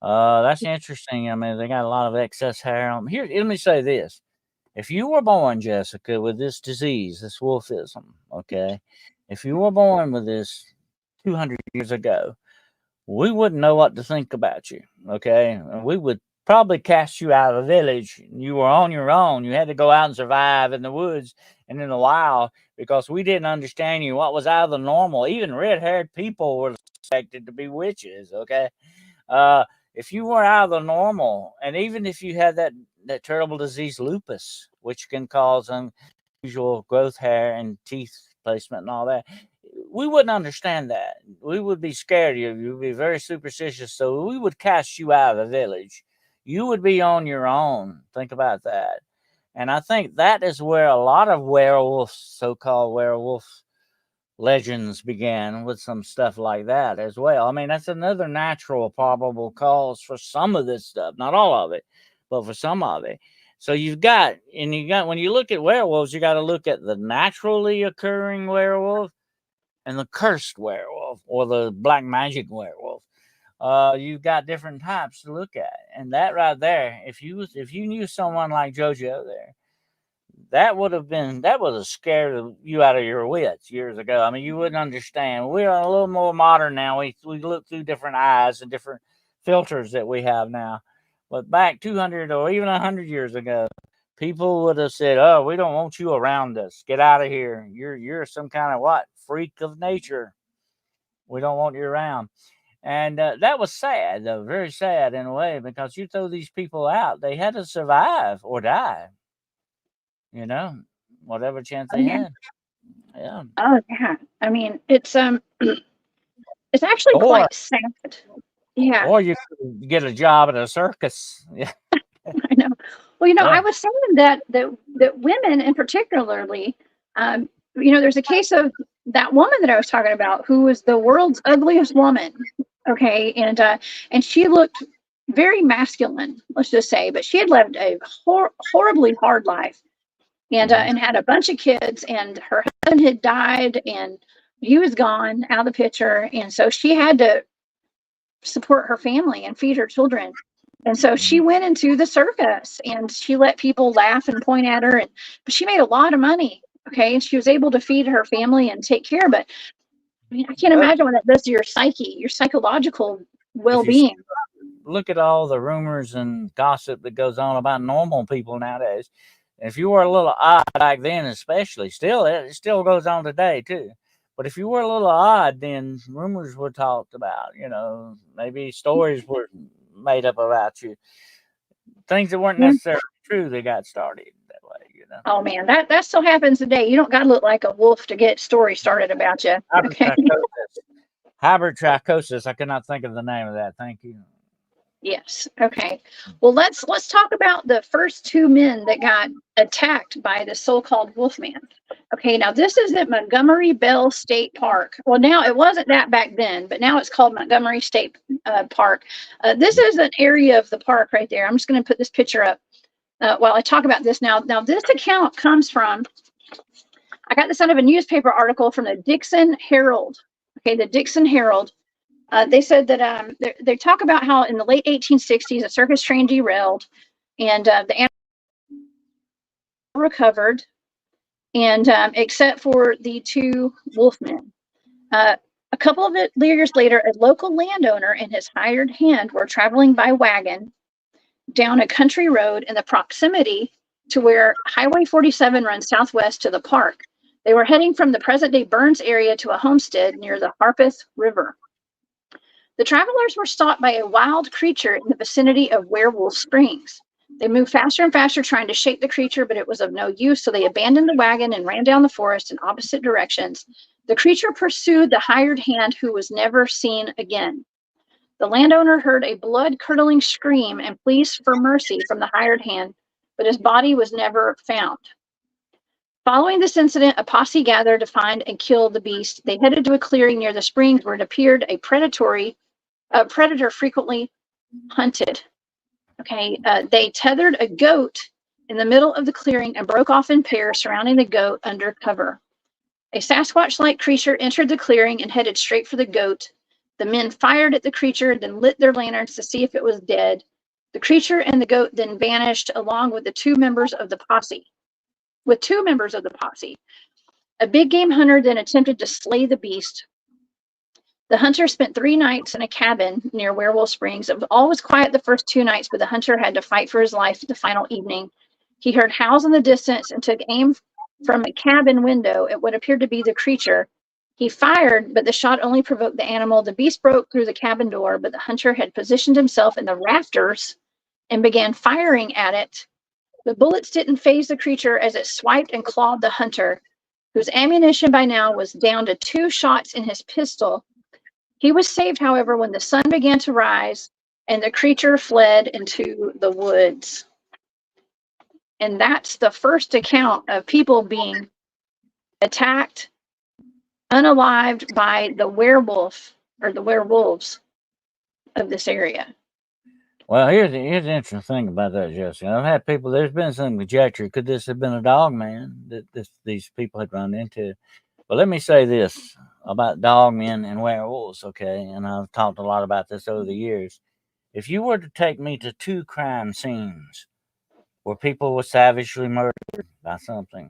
That's interesting. I mean, they got a lot of excess hair on. Here, let me say this. If you were born, Jessica, with this disease, this wolfism, okay, if you were born with this 200 years ago, we wouldn't know what to think about you, okay? We would probably cast you out of the village. You were on your own. You had to go out and survive in the woods and in the wild because we didn't understand you. What was out of the normal? Even red-haired people were suspected to be witches, okay? If you were out of the normal, and even if you had that terrible disease, lupus, which can cause unusual growth hair and teeth placement and all that, we wouldn't understand that. We would be scared of you. You would be very superstitious. So we would cast you out of the village. You would be on your own. Think about that. And I think that is where a lot of werewolves, so-called werewolf legends began, with some stuff like that as well. I mean, that's another natural probable cause for some of this stuff, not all of it, but for some of it. So when you look at werewolves, you got to look at the naturally occurring werewolf and the cursed werewolf or the black magic werewolf. You've got different types to look at, and that right there, if you knew someone like JoJo there, that would have scared you out of your wits years ago. I mean, you wouldn't understand. We're a little more modern now. We look through different eyes and different filters that we have now. But back 200 or even 100 years ago, people would have said, "Oh, we don't want you around us. Get out of here. You're some kind of freak of nature. We don't want you around." And that was sad, though, very sad in a way, because you throw these people out, they had to survive or die. Whatever chance they had. Yeah. Oh yeah. I mean, it's it's actually quite sad. Yeah. Or you could get a job at a circus. Yeah. I know. Well, I was saying that women, in particularly, there's a case of that woman that I was talking about who was the world's ugliest woman. Okay, and she looked very masculine, let's just say, but she had lived a horribly hard life, and had a bunch of kids, and her husband had died, and he was gone out of the picture, and so she had to support her family and feed her children. And so she went into the circus and she let people laugh and point at her, but she made a lot of money. Okay, and she was able to feed her family and take care. But I mean, I can't imagine what that does to your psyche, your psychological well-being. Look at all the rumors and gossip that goes on about normal people nowadays. If you were a little odd back then, especially, it still goes on today too. But if you were a little odd, then rumors were talked about. Maybe stories were made up about you. Things that weren't necessarily true, they got started that way. Oh man, that still happens today. You don't got to look like a wolf to get stories started about you. Okay. Hybrid trichosis. I could not think of the name of that. Thank you. Yes. Okay. Well, let's talk about the first two men that got attacked by the so-called Wolfman. Okay. Now this is at Montgomery Bell State Park. Well, now it wasn't that back then, but now it's called Montgomery State Park. This is an area of the park right there. I'm just going to put this picture up while I talk about this now. Now this account comes from I got this out of a newspaper article from the Dixon Herald. Okay, the Dixon Herald. They said that they talk about how in the late 1860s, a circus train derailed, and the animal recovered, and except for the two wolfmen. A couple of years later, a local landowner and his hired hand were traveling by wagon down a country road in the proximity to where Highway 47 runs southwest to the park. They were heading from the present-day Burns area to a homestead near the Harpeth River. The travelers were stopped by a wild creature in the vicinity of Werewolf Springs. They moved faster and faster trying to shake the creature, but it was of no use, so they abandoned the wagon and ran down the forest in opposite directions. The creature pursued the hired hand, who was never seen again. The landowner heard a blood-curdling scream and pleas for mercy from the hired hand, but his body was never found. Following this incident, a posse gathered to find and kill the beast. They headed to a clearing near the springs where it appeared a predator frequently hunted. Okay, they tethered a goat in the middle of the clearing and broke off in pairs surrounding the goat under cover. A Sasquatch-like creature entered the clearing and headed straight for the goat. The men fired at the creature, then lit their lanterns to see if it was dead. The creature and the goat then vanished along with the two members of the posse. A big game hunter then attempted to slay the beast. The hunter spent 3 nights in a cabin near Werewolf Springs. All was quiet the first 2 nights, but the hunter had to fight for his life the final evening. He heard howls in the distance and took aim from a cabin window at what appeared to be the creature. He fired, but the shot only provoked the animal. The beast broke through the cabin door, but the hunter had positioned himself in the rafters and began firing at it. The bullets didn't faze the creature as it swiped and clawed the hunter, whose ammunition by now was down to 2 shots in his pistol. He was saved, however, when the sun began to rise and the creature fled into the woods. And that's the first account of people being attacked, unalived by the werewolf or the werewolves of this area. Well, here's the interesting thing about that, Jessica. I've had people, there's been some conjecture. Could this have been a dogman that these people had run into? But let me say this about dogmen and werewolves, okay? And I've talked a lot about this over the years. If you were to take me to 2 crime scenes where people were savagely murdered by something,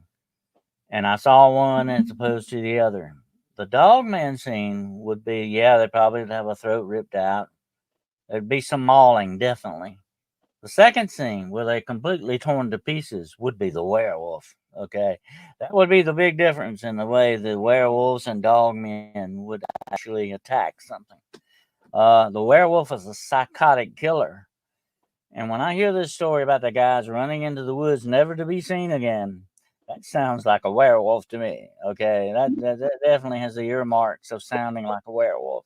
and I saw one as opposed to the other, the dogman scene would be, yeah, they probably would have a throat ripped out. There'd be some mauling, definitely. The second scene, where they completely torn to pieces, would be the werewolf. Okay, that would be the big difference in the way the werewolves and dogmen would actually attack something. The werewolf is a psychotic killer, and when I hear this story about the guys running into the woods never to be seen again, that sounds like a werewolf to me. Okay, that definitely has the earmarks of sounding like a werewolf.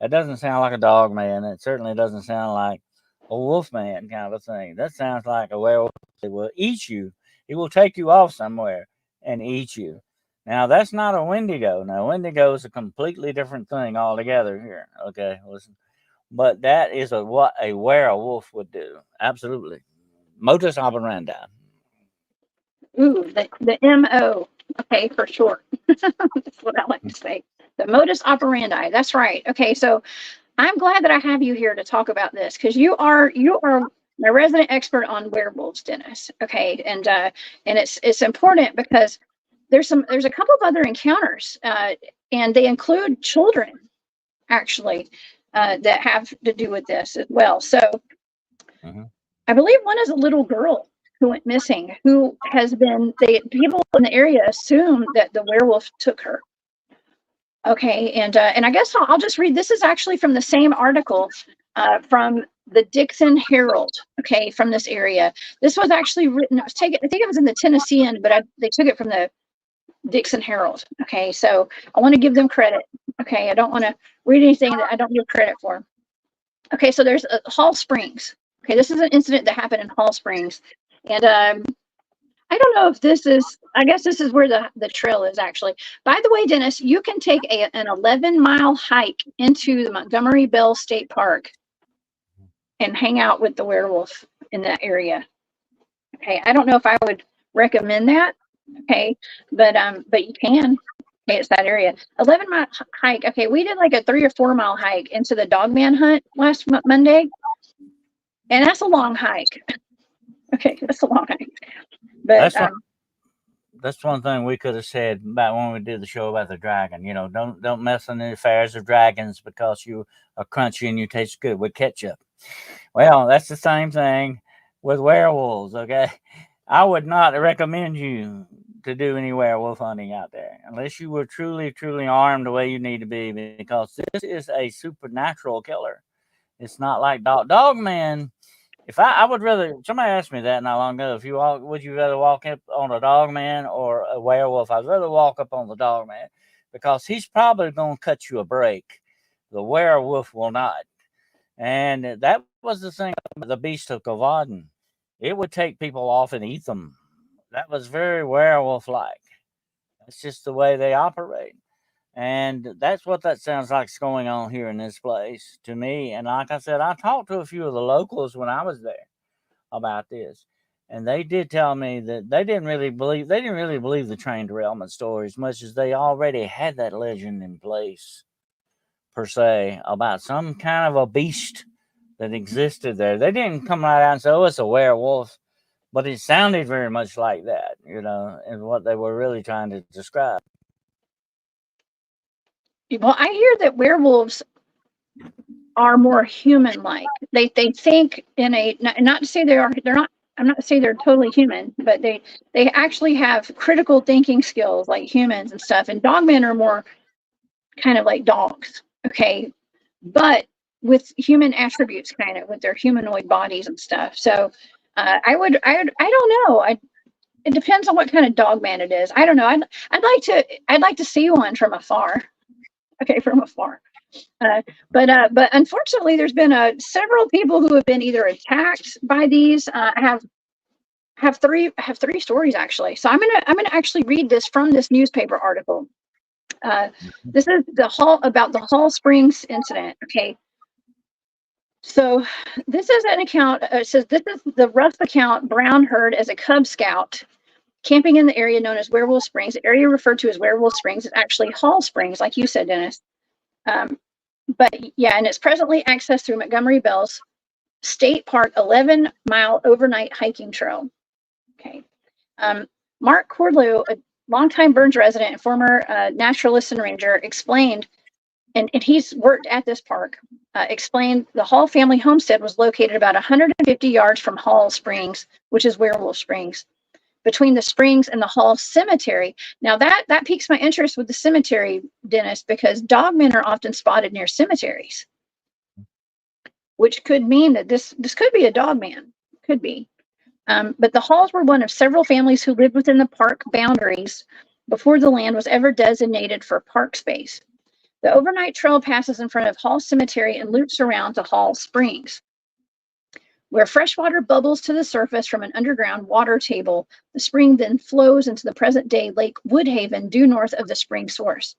That doesn't sound like a dogman. It certainly doesn't sound like a wolfman kind of a thing. That sounds like a werewolf that will eat you. He will take you off somewhere and eat you. Now, that's not a wendigo. Now, wendigo is a completely different thing altogether here. Okay, listen. But that is what a werewolf would do. Absolutely. Modus operandi. Ooh, the MO. Okay, for sure. That's what I like to say. The modus operandi. That's right. Okay, so I'm glad that I have you here to talk about this, because you are my resident expert on werewolves, Dennis. Okay, and it's important because there's a couple of other encounters, and they include children, actually, that have to do with this as well. So I believe one is a little girl who went missing, who has been, people in the area assume that the werewolf took her. Okay, and I guess I'll just read. This is actually from the same article from the Dixon Herald. Okay, from this area. This was actually written. It was taken. I think it was in the Tennessean, but they took it from the Dixon Herald. Okay, so I want to give them credit. Okay, I don't want to read anything that I don't give credit for. Okay, so there's Hall Springs. Okay, this is an incident that happened in Hall Springs, and I don't know if this is, I guess this is where the trail is actually. By the way, Dennis, you can take an 11-mile hike into the Montgomery Bell State Park and hang out with the werewolf in that area. Okay, I don't know if I would recommend that, Okay, but you can. Okay, it's that area. 11-mile hike. Okay, we did like a 3 or 4 mile hike into the Dogman hunt last Monday, and that's a long hike. Okay, that's a long hike. But that's one thing we could have said about when we did the show about the dragon. You know, don't mess in the affairs of dragons because you are crunchy and you taste good with ketchup. Well, that's the same thing with werewolves. Okay, I would not recommend you to do any werewolf hunting out there unless you were truly armed the way you need to be, because this is a supernatural killer. It's not like Dogman. If I would rather, somebody asked me that not long ago, if you walk, would you rather walk up on a Dogman or a werewolf? I'd rather walk up on the Dogman because he's probably going to cut you a break. The werewolf will not. And that was the thing about the Beast of Govarden. It would take people off and eat them. That was very werewolf-like. That's just the way they operate. And that's what that sounds like is going on here in this place to me. And like I said, I talked to a few of the locals when I was there about this. And they did tell me that they didn't really believe the train derailment story as much as they already had that legend in place, per se, about some kind of a beast that existed there. They didn't come right out and say, oh, it's a werewolf. But it sounded very much like that, you know, and what they were really trying to describe. well, I hear that werewolves are more human-like. They think in a, not to say they're not. I'm not to say they're totally human, but they actually have critical thinking skills like humans and stuff. And dogmen are more kind of like dogs, okay, but with human attributes, kind of with their humanoid bodies and stuff. So I don't know. It depends on what kind of dogman it is. I don't know. I'd like to see one from afar. Okay, from afar. But unfortunately, there's been several people who have been either attacked by these. I have three stories actually. So I'm gonna actually read this from this newspaper article. This is about the Hall Springs incident. Okay. So this is an account. It says this is the rough account Brown heard as a Cub Scout camping in the area known as Werewolf Springs. The area referred to as Werewolf Springs is actually Hall Springs, like you said, Dennis. But yeah, and it's presently accessed through Montgomery Bell's State Park 11-mile overnight hiking trail. Okay. Mark Cordlew, a longtime Burns resident and former naturalist and ranger, explained, and he's worked at this park, explained the Hall family homestead was located about 150 yards from Hall Springs, which is Werewolf Springs, between the springs and the Hall Cemetery. Now that piques my interest with the cemetery, Dennis, because dogmen are often spotted near cemeteries, which could mean that this could be a dogman. Could be. But the Halls were one of several families who lived within the park boundaries before the land was ever designated for park space. The overnight trail passes in front of Hall Cemetery and loops around to Hall Springs, where fresh water bubbles to the surface from an underground water table. The spring then flows into the present-day Lake Woodhaven due north of the spring source.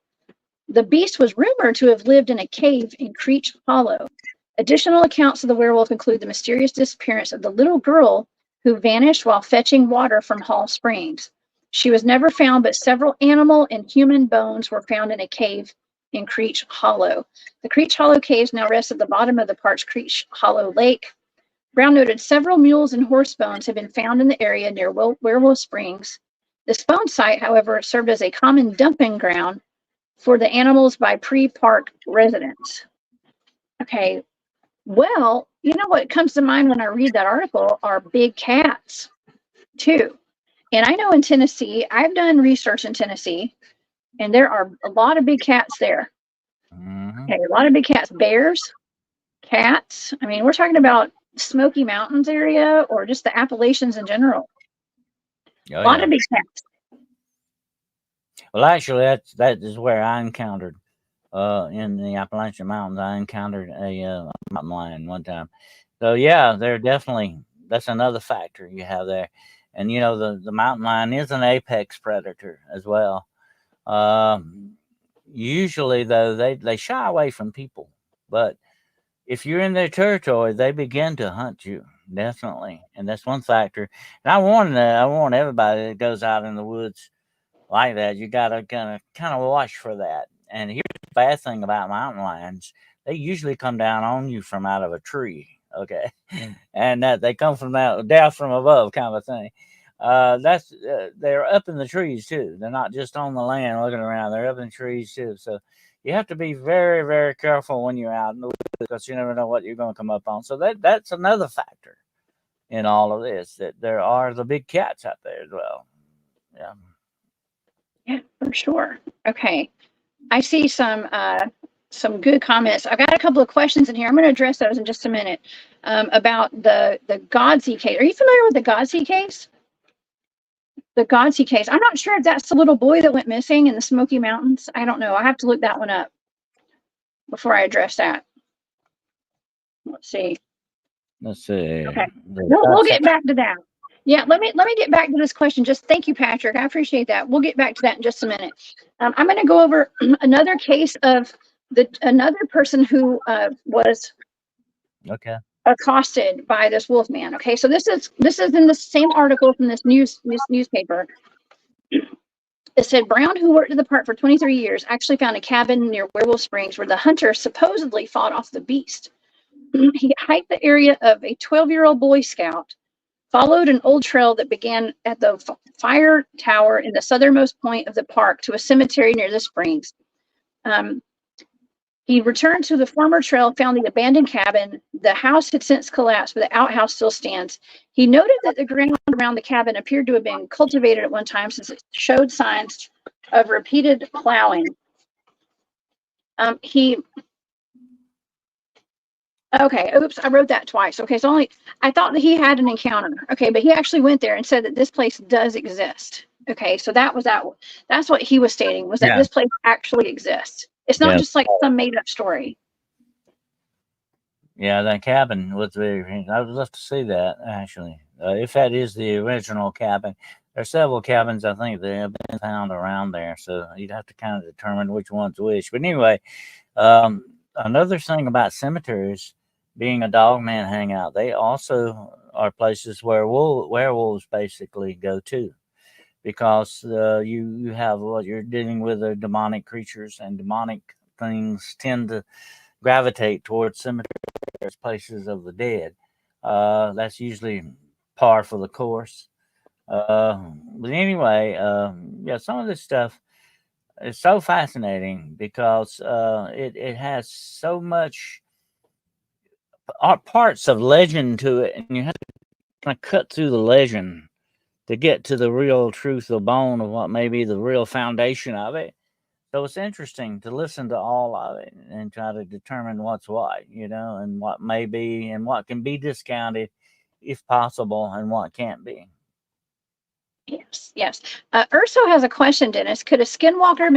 The beast was rumored to have lived in a cave in Creech Hollow. Additional accounts of the werewolf include the mysterious disappearance of the little girl who vanished while fetching water from Hall Springs. She was never found, but several animal and human bones were found in a cave in Creech Hollow. The Creech Hollow caves now rest at the bottom of the park's Creech Hollow Lake. Brown noted several mules and horse bones have been found in the area near Werewolf Springs. This bone site, however, served as a common dumping ground for the animals by pre-park residents. Okay, well, you know what comes to mind when I read that article are big cats, too. And I know in Tennessee, I've done research in Tennessee, and there are a lot of big cats there. Okay, a lot of big cats, bears, cats. I mean, we're talking about Smoky Mountains area or just the Appalachians in general. A lot of big cats. Well, actually, that is where I encountered in the Appalachian Mountains. I encountered a mountain lion one time. So yeah, that's another factor you have there. And you know, the mountain lion is an apex predator as well. Usually though, they shy away from people, but if you're in their territory, they begin to hunt you. definitely, and that's one factor. And I warn everybody that goes out in the woods like that, you gotta kind of watch for that. And here's the bad thing about mountain lions: they usually come down on you from out of a tree. Okay, and that they come from down from above, kind of a thing. That's they're up in the trees too. They're not just on the land looking around. They're up in the trees too. So you have to be very, very careful when you're out in the woods because you never know what you're going to come up on. So that's another factor in all of this, that there are the big cats out there as well. Yeah. Yeah, for sure. Okay. I see some good comments. I've got a couple of questions in here. I'm going to address those in just a minute. About the Godsey case. Are you familiar with the Godsey case? The Godsey case. I'm not sure if that's the little boy that went missing in the Smoky Mountains. I don't know. I have to look that one up before I address that. Let's see. Okay. We'll get back to that. Yeah, let me get back to this question. Just thank you, Patrick. I appreciate that. We'll get back to that in just a minute. I'm going to go over another case of another person who was accosted by this wolf man. Okay, so this is in the same article from this newspaper. It said Brown, who worked at the park for 23 years, actually found a cabin near Werewolf Springs where the hunter supposedly fought off the beast. He hiked the area of a 12-year-old Boy Scout, followed an old trail that began at the fire tower in the southernmost point of the park to a cemetery near the springs. He returned to the former trail, found the abandoned cabin. The house had since collapsed, but the outhouse still stands. He noted that the ground around the cabin appeared to have been cultivated at one time, since it showed signs of repeated plowing. Okay, oops, I wrote that twice. Okay, so I thought that he had an encounter. Okay, but he actually went there and said that this place does exist. Okay, so that's what he was stating, was that this place actually exists. It's not just like some made up story. Yeah, that cabin was very. I would love to see that actually. If that is the original cabin, there are several cabins I think that have been found around there, so you'd have to kind of determine which one's which. But anyway, another thing about cemeteries being a Dogman hangout, they also are places where werewolves basically go to, because you have what you're dealing with are demonic creatures, and demonic things tend to gravitate towards cemeteries, places of the dead. That's usually par for the course. But anyway, some of this stuff is so fascinating because it has so much parts of legend to it, and you have to kind of cut through the legend to get to the real truth, the bone of what may be the real foundation of it. So it's interesting to listen to all of it and try to determine what's what, and what may be and what can be discounted if possible and what can't be. Yes. Urso has a question, Dennis. Could a skinwalker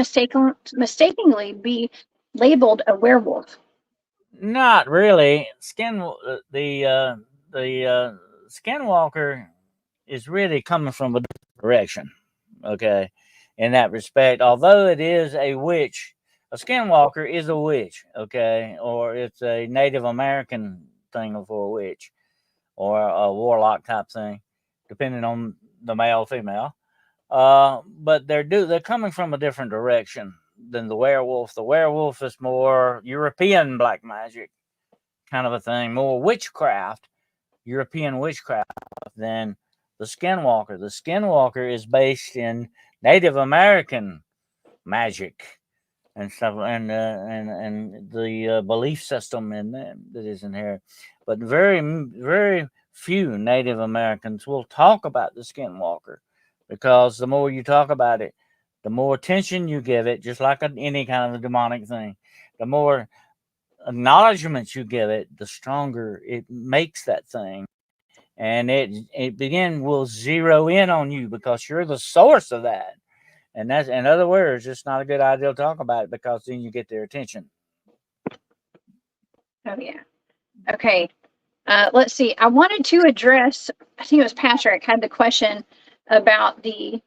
mistakenly be labeled a werewolf? Not really. The skinwalker is really coming from a different direction. Okay, in that respect, although it is a witch, a skinwalker is a witch. Okay, or it's a Native American thing for a witch, or a warlock type thing, depending on the male or female. But they're coming from a different direction than the werewolf. The werewolf is more European black magic kind of a thing, more witchcraft, European witchcraft than the skinwalker. The skinwalker is based in Native American magic and stuff, and the belief system in them that is inherent. But very, very few Native Americans will talk about the skinwalker, because the more you talk about it, the more attention you give it, just like any kind of a demonic thing. The more acknowledgement you give it, the stronger it makes that thing. And it will zero in on you because you're the source of that. And that's, in other words, it's not a good idea to talk about it, because then you get their attention. Oh, yeah. Okay. Let's see. I wanted to address, I think it was Patrick had the question about the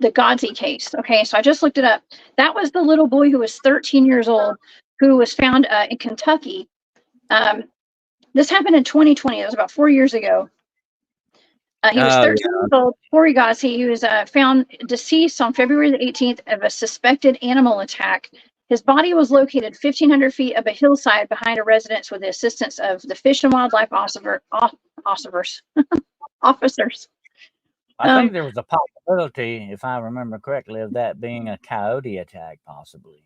Godsey case. Okay, so I just looked it up. That was the little boy who was 13 years old, who was found in Kentucky. This happened in 2020. It was about 4 years ago. He was 13 years old before he got. He was found deceased on February the 18th of a suspected animal attack. His body was located 1,500 feet up a hillside behind a residence with the assistance of the Fish and Wildlife officers. I think there was a possibility, if I remember correctly, of that being a coyote attack, possibly.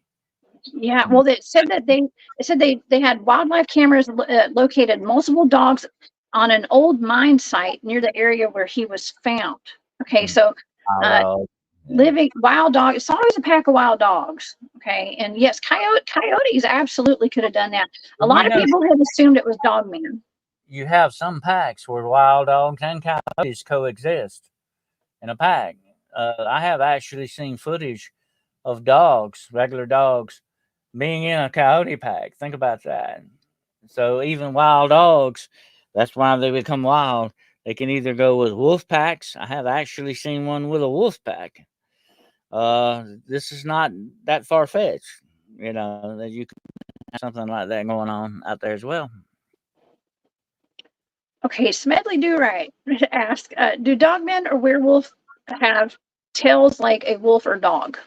Yeah, well, they said that they had wildlife cameras located multiple dogs on an old mine site near the area where he was found. Okay, so living wild dog. It's always a pack of wild dogs. Okay, and yes, coyotes absolutely could have done that. A lot of people have assumed it was Dogman. You have some packs where wild dogs and coyotes coexist in a pack. I have actually seen footage of dogs, regular dogs, being in a coyote pack. Think about that. So even wild dogs, that's why they become wild. They can either go with wolf packs. I have actually seen one with a wolf pack. This is not that far-fetched, that you can have something like that going on out there as well. Okay, Smedley Do Right ask, do dogmen or werewolf have tails like a wolf or dog?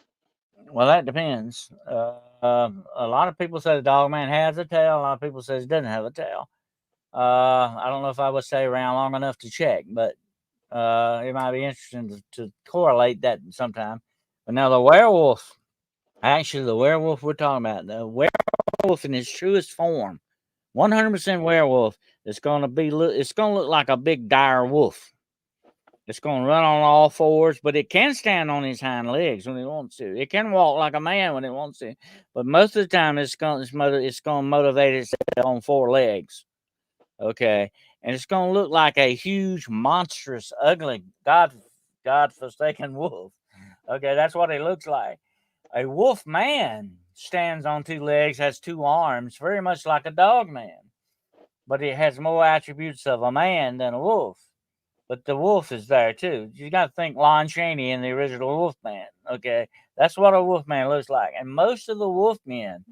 Well, that depends. A lot of people say the dogman has a tail. A lot of people say he doesn't have a tail. I don't know if I would stay around long enough to check, but it might be interesting to correlate that sometime. But now the werewolf we're talking about, the werewolf in its truest form, 100% werewolf, it's going to look like a big dire wolf. It's going to run on all fours, but it can stand on its hind legs when it wants to. It can walk like a man when it wants to, but most of the time it's going to motivate itself on four legs. Okay, and it's going to look like a huge, monstrous, ugly, God-forsaken wolf. Okay, that's what it looks like. A wolf man stands on two legs, has two arms, very much like a dog man, but it has more attributes of a man than a wolf. But the wolf is there too. You got to think Lon Chaney in the original Wolfman. Okay, that's what a wolfman looks like, and most of the wolfmen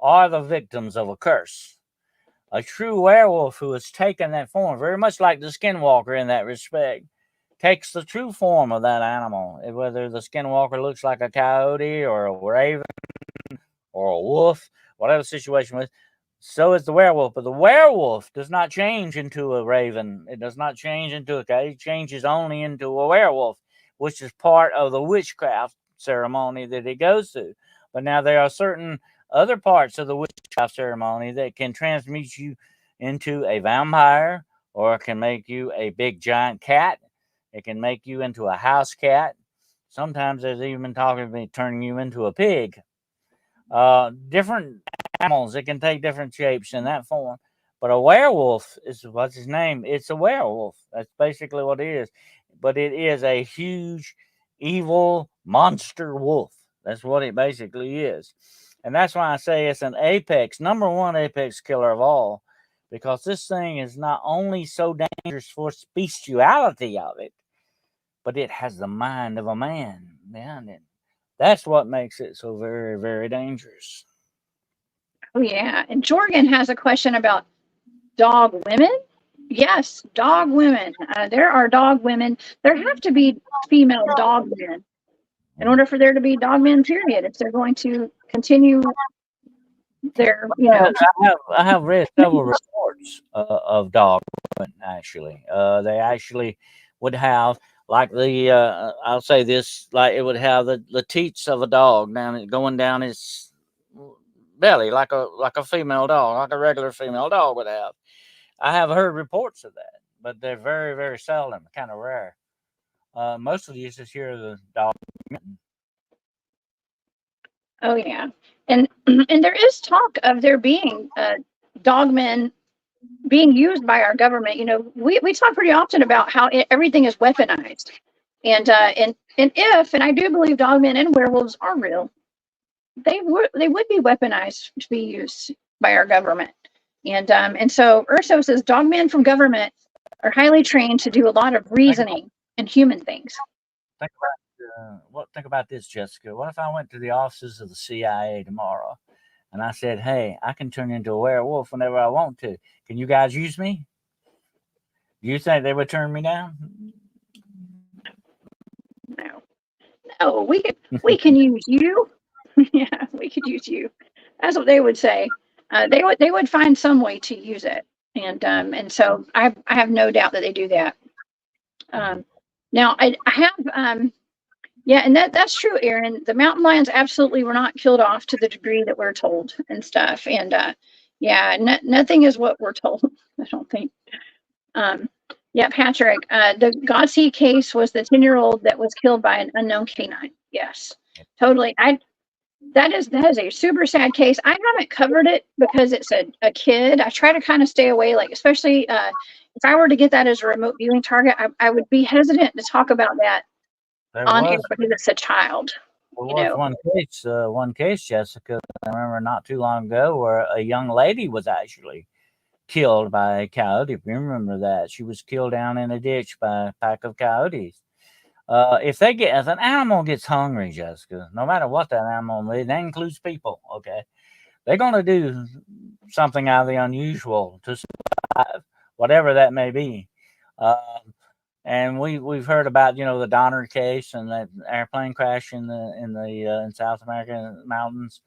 are the victims of a curse. A true werewolf who has taken that form, very much like the skinwalker in that respect, takes the true form of that animal. Whether the skinwalker looks like a coyote or a raven or a wolf, whatever the situation was, so is the werewolf. But the werewolf does not change into a raven. It does not change into a coyote. It changes only into a werewolf, which is part of the witchcraft ceremony that it goes through. But now there are certain other parts of the witchcraft ceremony that can transmute you into a vampire, or it can make you a big giant cat. It can make you into a house cat. Sometimes there's even talking about turning you into a pig. Different animals, it can take different shapes in that form. But a werewolf what's his name? It's a werewolf. That's basically what it is. But it is a huge, evil monster wolf. That's what it basically is. And that's why I say it's an number one apex killer of all, because this thing is not only so dangerous for bestiality of it, but it has the mind of a man behind it. That's what makes it so very, very dangerous. Oh, yeah. And Jorgen has a question about dog women. Yes, dog women. There are dog women. There have to be female dog men in order for there to be dog men, period, if they're going to continue their, I have read several reports of dog women, actually. They actually would have, like I'll say this, like it would have the teats of a dog going down its belly, like a female dog, like a regular female dog would have. I have heard reports of that, but they're very, very seldom, kind of rare. Most of you just hear the dog. Oh, yeah. And there is talk of there being dogmen being used by our government. We talk pretty often about how everything is weaponized. And I do believe dogmen and werewolves are real, they would be weaponized to be used by our government. And so Urso says dogmen from government are highly trained to do a lot of reasoning and human things. Think about this, Jessica. What if I went to the offices of the CIA tomorrow And I said, hey, I can turn into a werewolf whenever I want to. Can you guys use me? Do you think they would turn me down? No, no, we can use you. Yeah, we could use you. That's what they would say. They would find some way to use it, and so I have no doubt that they do that. Now I have yeah, and that's true, Aaron. The mountain lions absolutely were not killed off to the degree that we're told and stuff. And yeah, nothing is what we're told. I don't think. Yeah, Patrick, the Godsey case was the 10-year-old that was killed by an unknown canine. Yes, totally. That is a super sad case. I haven't covered it because it's a kid. I try to kind of stay away, like especially if I were to get that as a remote viewing target, I would be hesitant to talk about that on air because it's a child. There was one case, Jessica, I remember not too long ago, where a young lady was actually killed by a coyote. If you remember that, she was killed down in a ditch by a pack of coyotes. If an animal gets hungry, Jessica, no matter what that animal is, that includes people, okay, they're going to do something out of the unusual to survive, whatever that may be. And we've heard about the Donner case and that airplane crash in South American mountains,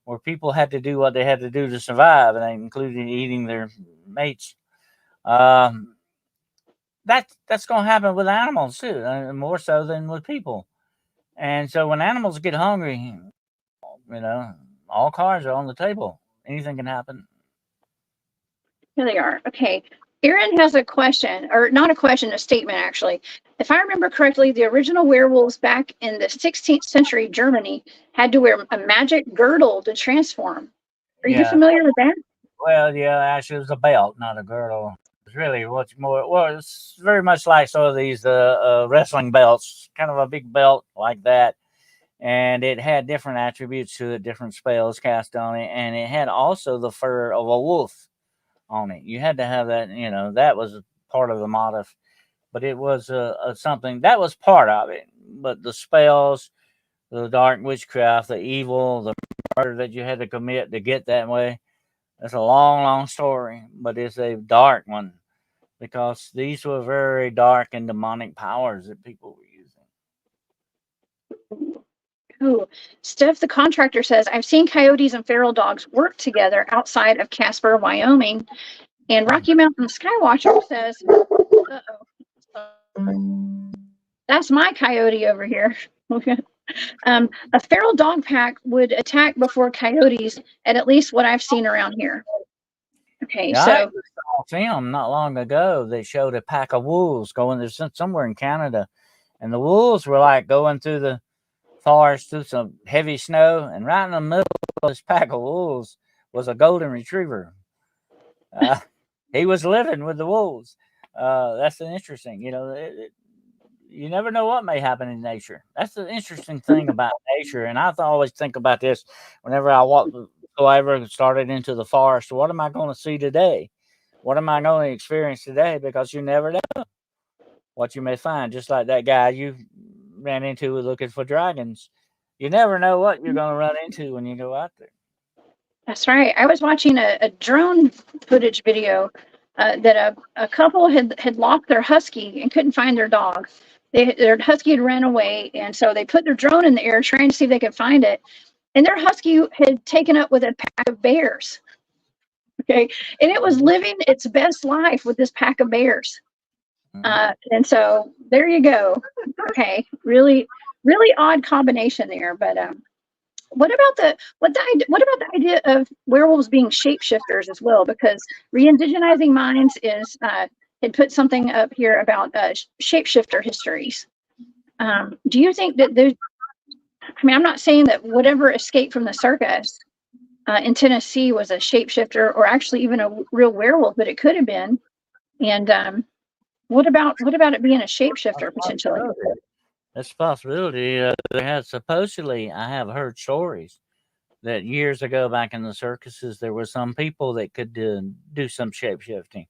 where people had to do what they had to do to survive, and they included eating their mates. That's going to happen with animals too, more so than with people. And so when animals get hungry, all cards are on the table. Anything can happen. Here they are. Okay. Aaron has a question, or not a question, a statement actually. If I remember correctly, the original werewolves back in the 16th century Germany had to wear a magic girdle to transform. Are you familiar with that? Well, yeah, actually it was a belt, not a girdle. It's really what's more, well, it's very much like some of these wrestling belts, kind of a big belt like that. And it had different attributes to it, different spells cast on it. And it had also the fur of a wolf on it. You had to have that, that was part of the motif, but it was something that was part of it. But the spells, the dark witchcraft, the evil, the murder that you had to commit to get that way, that's a long, long story, but it's a dark one because these were very dark and demonic powers that people were using. Oh, Steph, the contractor says, I've seen coyotes and feral dogs work together outside of Casper, Wyoming. And Rocky Mountain Skywatcher says, that's my coyote over here. A feral dog pack would attack before coyotes, at least what I've seen around here. Okay, yeah, so I saw a film not long ago. They showed a pack of wolves going there somewhere in Canada, and the wolves were like going through the forest through some heavy snow, and right in the middle of this pack of wolves was a golden retriever. He was living with the wolves. That's interesting. You never know what may happen in nature. That's the interesting thing about nature. And I always think about this whenever I ever started into the forest. What am I going to see today? What am I going to experience today? Because you never know what you may find. Just like that guy you ran into looking for dragons. You never know what you're going to run into when you go out there. That's right. I was watching a drone footage video that a couple had lost their husky and couldn't find their dog. Their husky had ran away, and so they put their drone in the air trying to see if they could find it. And their husky had taken up with a pack of bears. Okay, and it was living its best life with this pack of bears. And so there you go. Okay, really, really odd combination there. But what about the idea of werewolves being shapeshifters as well? Because Re-Indigenizing Minds had put something up here about shapeshifter histories. Do you think that there's? I mean, I'm not saying that whatever escaped from the circus in Tennessee was a shapeshifter or actually even a real werewolf, but it could have been. And what about it being a shapeshifter potentially? That's a possibility. They had supposedly, I have heard stories that years ago back in the circuses, there were some people that could do some shape shifting.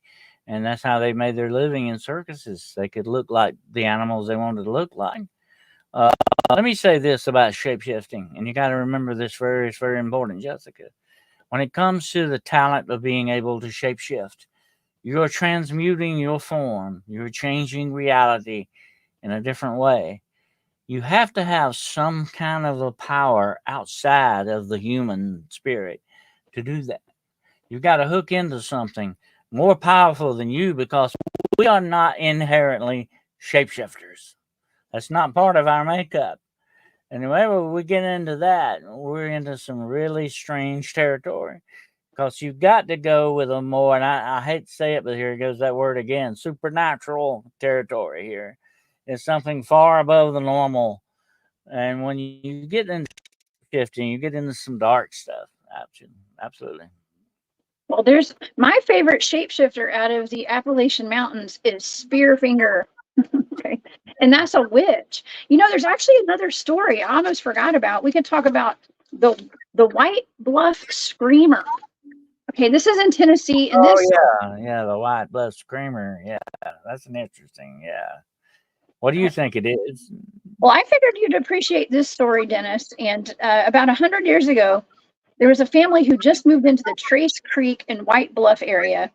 And that's how they made their living in circuses. They could look like the animals they wanted to look like. Let me say this about shape shifting, and you got to remember this very, very important, Jessica. When it comes to the talent of being able to shapeshift, you're transmuting your form, you're changing reality in a different way. You have to have some kind of a power outside of the human spirit to do that. You've got to hook into something more powerful than you, because we are not inherently shapeshifters. That's not part of our makeup. And whenever we get into that, we're into some really strange territory, because you've got to go with a more, and I hate to say it, but here goes that word again, supernatural territory here. It's something far above the normal. And when you get into shifting, you get into some dark stuff. Absolutely. Well, there's my favorite shapeshifter out of the Appalachian Mountains is Spearfinger. Okay. And that's a witch. You know, there's actually another story I almost forgot about. We could talk about the White Bluff Screamer. Okay, this is in Tennessee, and this Yeah, the White Bluff Screamer. Yeah, that's an interesting. Yeah. What do you think it is? well, I figured you'd appreciate this story, Dennis. And about 100 years ago, there was a family who just moved into the Trace Creek and White Bluff area.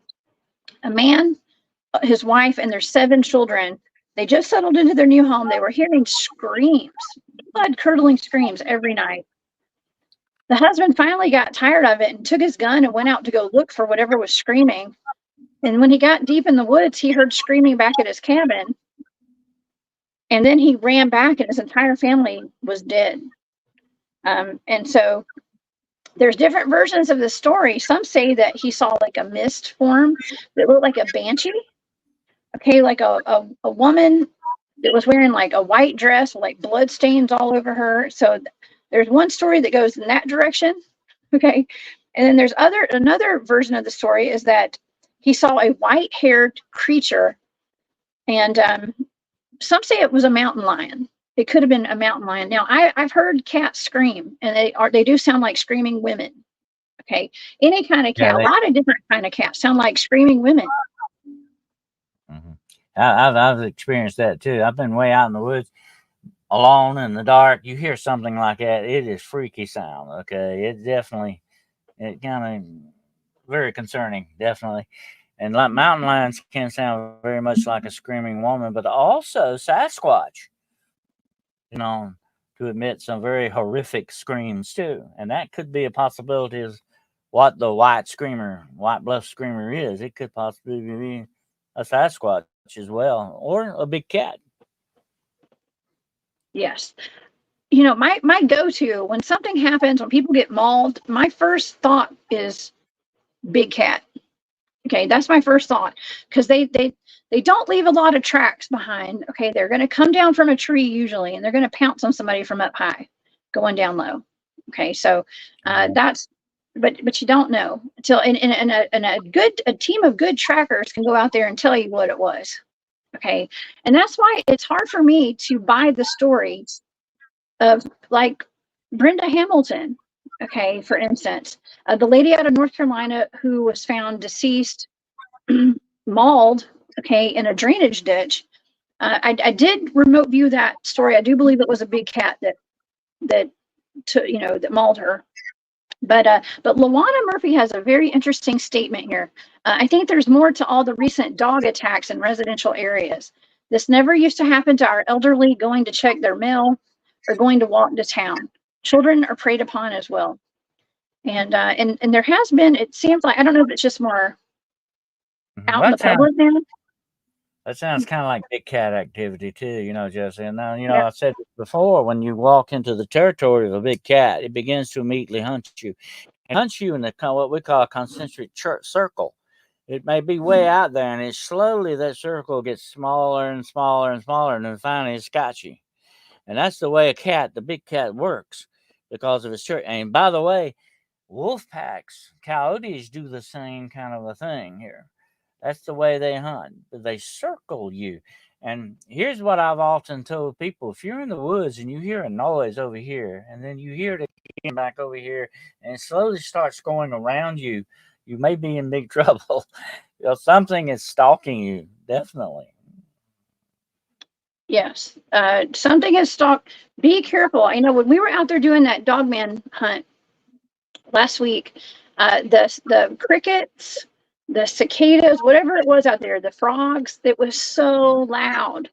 A man, his wife, and their 7 children. They just settled into their new home. They were hearing screams, blood-curdling screams every night. The husband finally got tired of it and took his gun and went out to go look for whatever was screaming. And when he got deep in the woods, he heard screaming back at his cabin. And then he ran back, and his entire family was dead. And so there's different versions of the story. Some say that he saw like a mist form that looked like a banshee. Okay, like a woman that was wearing like a white dress with like blood stains all over her. So there's one story that goes in that direction. Okay. And then there's another version of the story is that he saw a white-haired creature, and some say it was a mountain lion. It could have been a mountain lion. Now I've heard cats scream, and they do sound like screaming women. Okay. Any kind of cat, a lot of different kind of cats sound like screaming women. Mm-hmm. I've experienced that too. I've been way out in the woods, alone in the dark. You hear something like that, it is freaky sound. Okay, it kind of very concerning, definitely. And like mountain lions can sound very much like a screaming woman, but also Sasquatch, you know, to emit some very horrific screams too. And that could be a possibility as what the White Bluff Screamer is. It could possibly be a Sasquatch as well, or a big cat. Yes. You know, my go-to when something happens, when people get mauled, my first thought is big cat. Okay, that's my first thought, because they don't leave a lot of tracks behind. Okay, they're going to come down from a tree usually, and they're going to pounce on somebody from up high, going down low. Okay, so that's, but you don't know until and a team of good trackers can go out there and tell you what it was. Okay, and that's why it's hard for me to buy the stories of like Brenda Hamilton. Okay, for instance, the lady out of North Carolina who was found deceased, mauled, okay, in a drainage ditch. I did remote view that story. I do believe it was a big cat that mauled her. But Lawana Murphy has a very interesting statement here. I think there's more to all the recent dog attacks in residential areas. This never used to happen to our elderly going to check their mail or going to walk to town. Children are preyed upon as well. And there has been, it seems like, I don't know if it's just more out in the public now. That sounds kind of like big cat activity too, Jesse. And now, I said before, when you walk into the territory of a big cat, it begins to immediately hunt you. It hunts you in what we call a concentric circle. It may be way out there, and that circle gets smaller and smaller and smaller, and then finally it's got you. And that's the way the big cat works because of its church. And by the way, wolf packs, coyotes do the same kind of a thing here. That's the way they hunt. They circle you. And here's what I've often told people. If you're in the woods and you hear a noise over here, and then you hear it again back over here, and it slowly starts going around you, you may be in big trouble. Something is stalking you, definitely. Yes. Something is stalked. Be careful. I know when we were out there doing that Dogman hunt last week, The crickets, the cicadas, whatever it was out there, the frogs, it was so loud.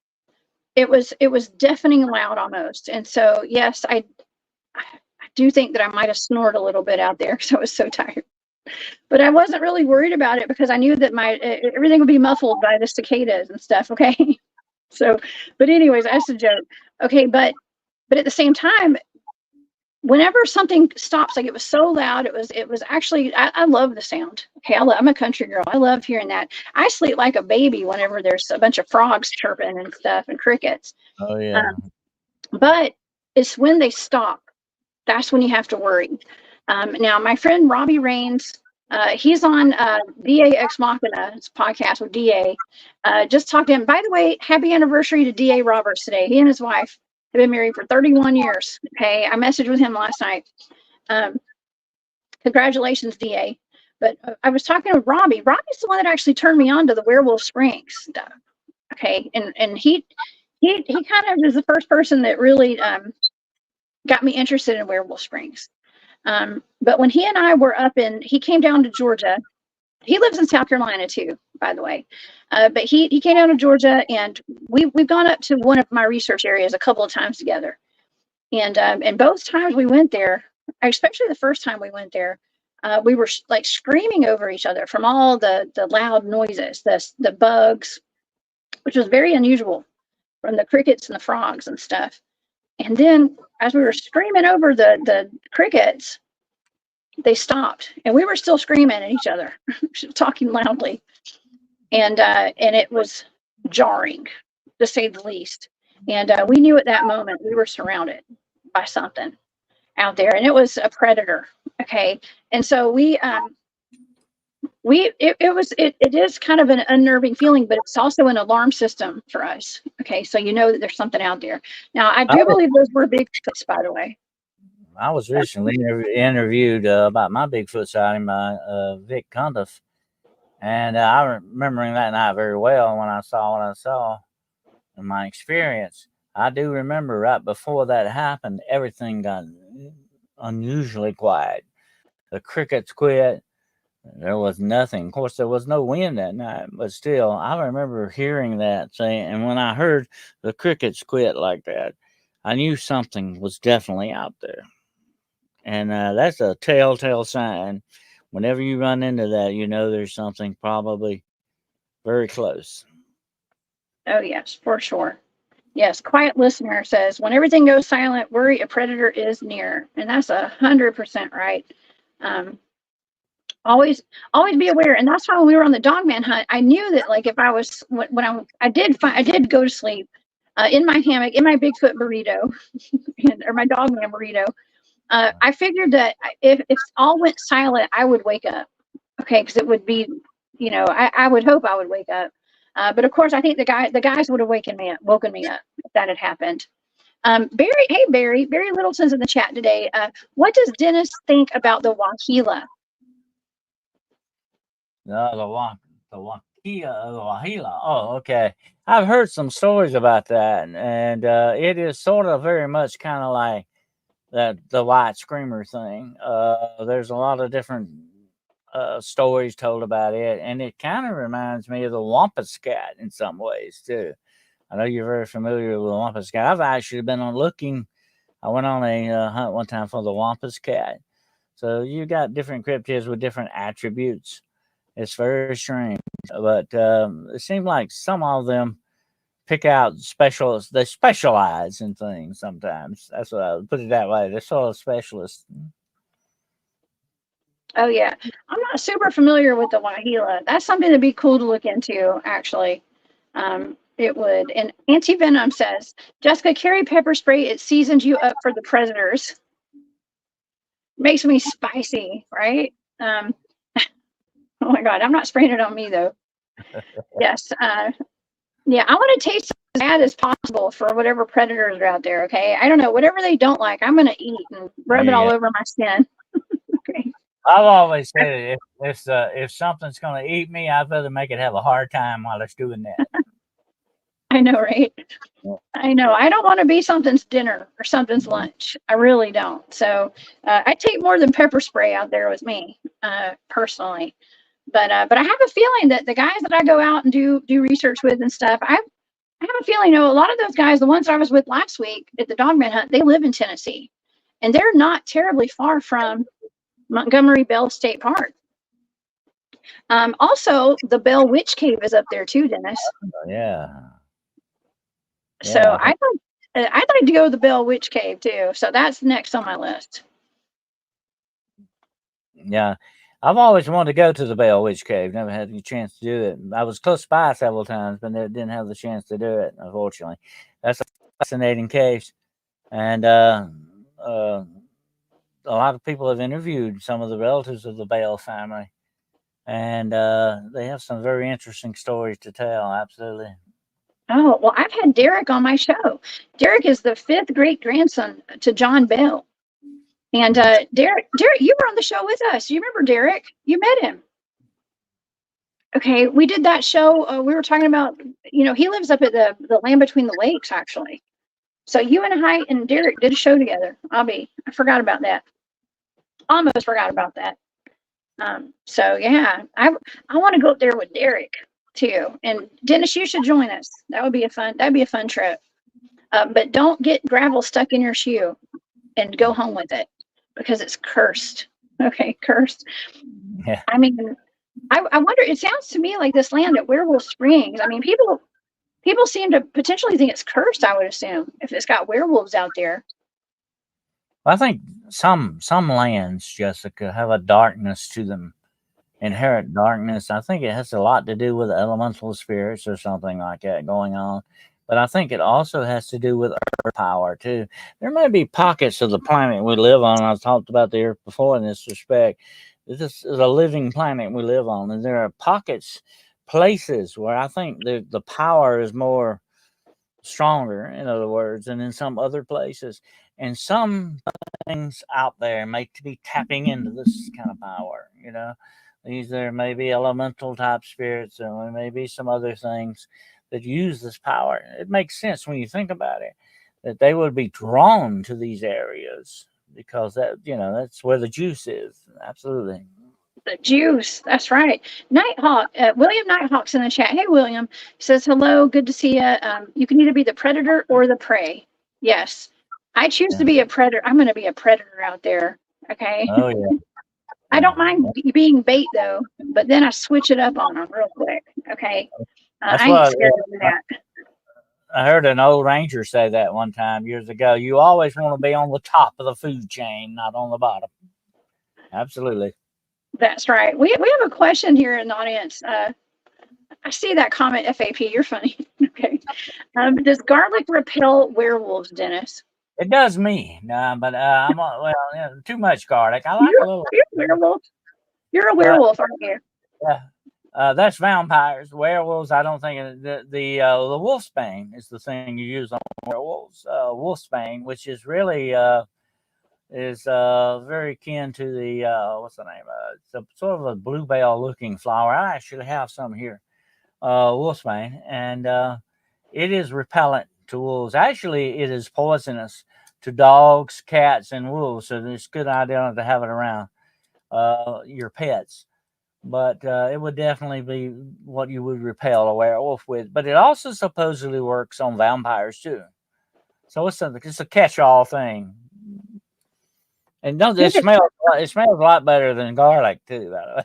It was deafening loud almost. And so yes, I do think that I might have snored a little bit out there because I was so tired. But I wasn't really worried about it because I knew that everything would be muffled by the cicadas and stuff. Okay. So, but anyways, that's a joke. Okay. But at the same time, whenever something stops, like it was so loud, it was actually, I love the sound. Okay. I'm a country girl. I love hearing that. I sleep like a baby whenever there's a bunch of frogs chirping and stuff and crickets. Oh yeah. But it's when they stop, that's when you have to worry. Now, my friend Robbie Rains, he's on DA Ex Machina, it's a podcast with DA. Just talked to him. By the way, happy anniversary to DA Roberts today. He and his wife have been married for 31 years. Okay, I messaged with him last night. Congratulations, DA. But I was talking with Robbie. Robbie's the one that actually turned me on to the Werewolf Springs stuff. Okay, and he kind of is the first person that really got me interested in Werewolf Springs. But when he and I were he came down to Georgia. He lives in South Carolina too, by the way. But he came down to Georgia, and we've gone up to one of my research areas a couple of times together. And both times we went there, especially the first time we went there, we were like screaming over each other from all the loud noises, the bugs, which was very unusual, from the crickets and the frogs and stuff. And then as we were screaming over the crickets, they stopped, and we were still screaming at each other, talking loudly. And it was jarring, to say the least. And we knew at that moment we were surrounded by something out there, and it was a predator. Okay. And so it is kind of an unnerving feeling, but it's also an alarm system for us. Okay, so you know that there's something out there. Now, I do believe those were Bigfoots, by the way. I was recently interviewed about my Bigfoot sighting by Vic Cundiff, and I remembering that night very well when I saw what I saw in my experience. I do remember right before that happened, everything got unusually quiet. The crickets quit. There was nothing. Of course, there was no wind that night, but still, I remember hearing that thing. And when I heard the crickets quit like that, I knew something was definitely out there. And that's a telltale sign. Whenever you run into that, you know there's something probably very close. Oh, yes, for sure. Yes, quiet listener says, when everything goes silent, worry a predator is near. And that's 100% right. Always be aware. And that's why when we were on the Dogman hunt, I knew that, like, if I was, I did go to sleep in my hammock, in my Bigfoot burrito, or my Dogman burrito. I figured that if all went silent, I would wake up. Okay, because it would be, I would hope I would wake up. But of course, I think the guys would have woken me up if that had happened. Barry Littleton's in the chat today. What does Dennis think about the Wahila? The Wahila. Oh, okay. I've heard some stories about that, and it is sort of very much kind of like the white screamer thing. There's a lot of different stories told about it, and it kind of reminds me of the Wampus cat in some ways too. I know you're very familiar with the Wampus cat. I've actually been looking. I went on a hunt one time for the Wampus cat. So you got different cryptids with different attributes. It's very strange, but it seems like some of them pick out specialists. They specialize in things sometimes. That's what I would put it that way. They're sort of specialists. Oh yeah, I'm not super familiar with the Wahila. That's something that'd be cool to look into, actually. It would. And Auntie Venom says, Jessica, carry pepper spray. It seasons you up for the predators. Makes me spicy, right? Oh my God, I'm not spraying it on me though. Yes. Yeah, I want to taste as bad as possible for whatever predators are out there. Okay, I don't know, whatever they don't like, I'm gonna eat and rub it all over my skin. Okay. I've always said if something's gonna eat me, I'd rather make it have a hard time while it's doing that. I know, right? I know. I don't want to be something's dinner or something's lunch. I really don't. So I take more than pepper spray out there with me. personally. But I have a feeling that the guys that I go out and do research with and stuff, I have a feeling, a lot of those guys, the ones I was with last week at the Dogman hunt, they live in Tennessee, and they're not terribly far from Montgomery Bell State Park. Also, the Bell Witch Cave is up there too, Dennis. Yeah. So I'd like to go to the Bell Witch Cave too. So that's next on my list. Yeah. I've always wanted to go to the Bell Witch Cave. Never had the chance to do it. I was close by several times, but didn't have the chance to do it, unfortunately. That's a fascinating case. And a lot of people have interviewed some of the relatives of the Bell family. And they have some very interesting stories to tell. Absolutely. Oh, well, I've had Derek on my show. Derek is the 5th great grandson to John Bell. And Derek, you were on the show with us. You remember Derek? You met him. Okay, we did that show. We were talking about, he lives up at the Land Between the Lakes, actually. So you and Derek did a show together. I forgot about that. Almost forgot about that. So yeah, I want to go up there with Derek too. And Dennis, you should join us. That'd be a fun trip. But don't get gravel stuck in your shoe and go home with it, because it's cursed. Okay, cursed. Yeah. I mean, I wonder, it sounds to me like this land at Werewolf Springs, I mean, people seem to potentially think it's cursed, I would assume, if it's got werewolves out there. Well, I think some lands, Jessica, have a darkness to them, inherent darkness. I think it has a lot to do with elemental spirits or something like that going on. But I think it also has to do with earth power too. There may be pockets of the planet we live on. I've talked about the Earth before in this respect. This is a living planet we live on, and there are pockets, places where I think the power is more stronger, in other words, than in some other places. And some things out there may be tapping into this kind of power. There may be elemental type spirits, and there may be some other things that use this power. It makes sense when you think about it, that they would be drawn to these areas because that's where the juice is. Absolutely. The juice. That's right. Nighthawk. William Nighthawk's in the chat. Hey, William. He says, hello. Good to see you. You can either be the predator or the prey. Yes. I choose to be a predator. I'm going to be a predator out there. Okay. Oh, yeah. I don't mind being bait, though, but then I switch it up on them real quick. Okay. I ain't scared of that. I heard an old ranger say that one time years ago. You always want to be on the top of the food chain, not on the bottom. Absolutely. That's right. We have a question here in the audience. I see that comment, FAP. You're funny. Okay. Does garlic repel werewolves, Dennis? It does me. But too much garlic. I like a little. You're a werewolf. You're a werewolf, aren't you? Yeah. That's vampires. Werewolves, I don't think the wolfsbane is the thing you use on werewolves. Wolfsbane, which is really is very kin to the what's the name? It's a sort of a bluebell looking flower. I actually have some here. Wolfsbane, and it is repellent to wolves. Actually, it is poisonous to dogs, cats, and wolves. So it's a good idea to have it around your pets. But it would definitely be what you would repel a werewolf with. But it also supposedly works on vampires too. So it's a catch-all thing. And it smells a lot better than garlic too, by the way.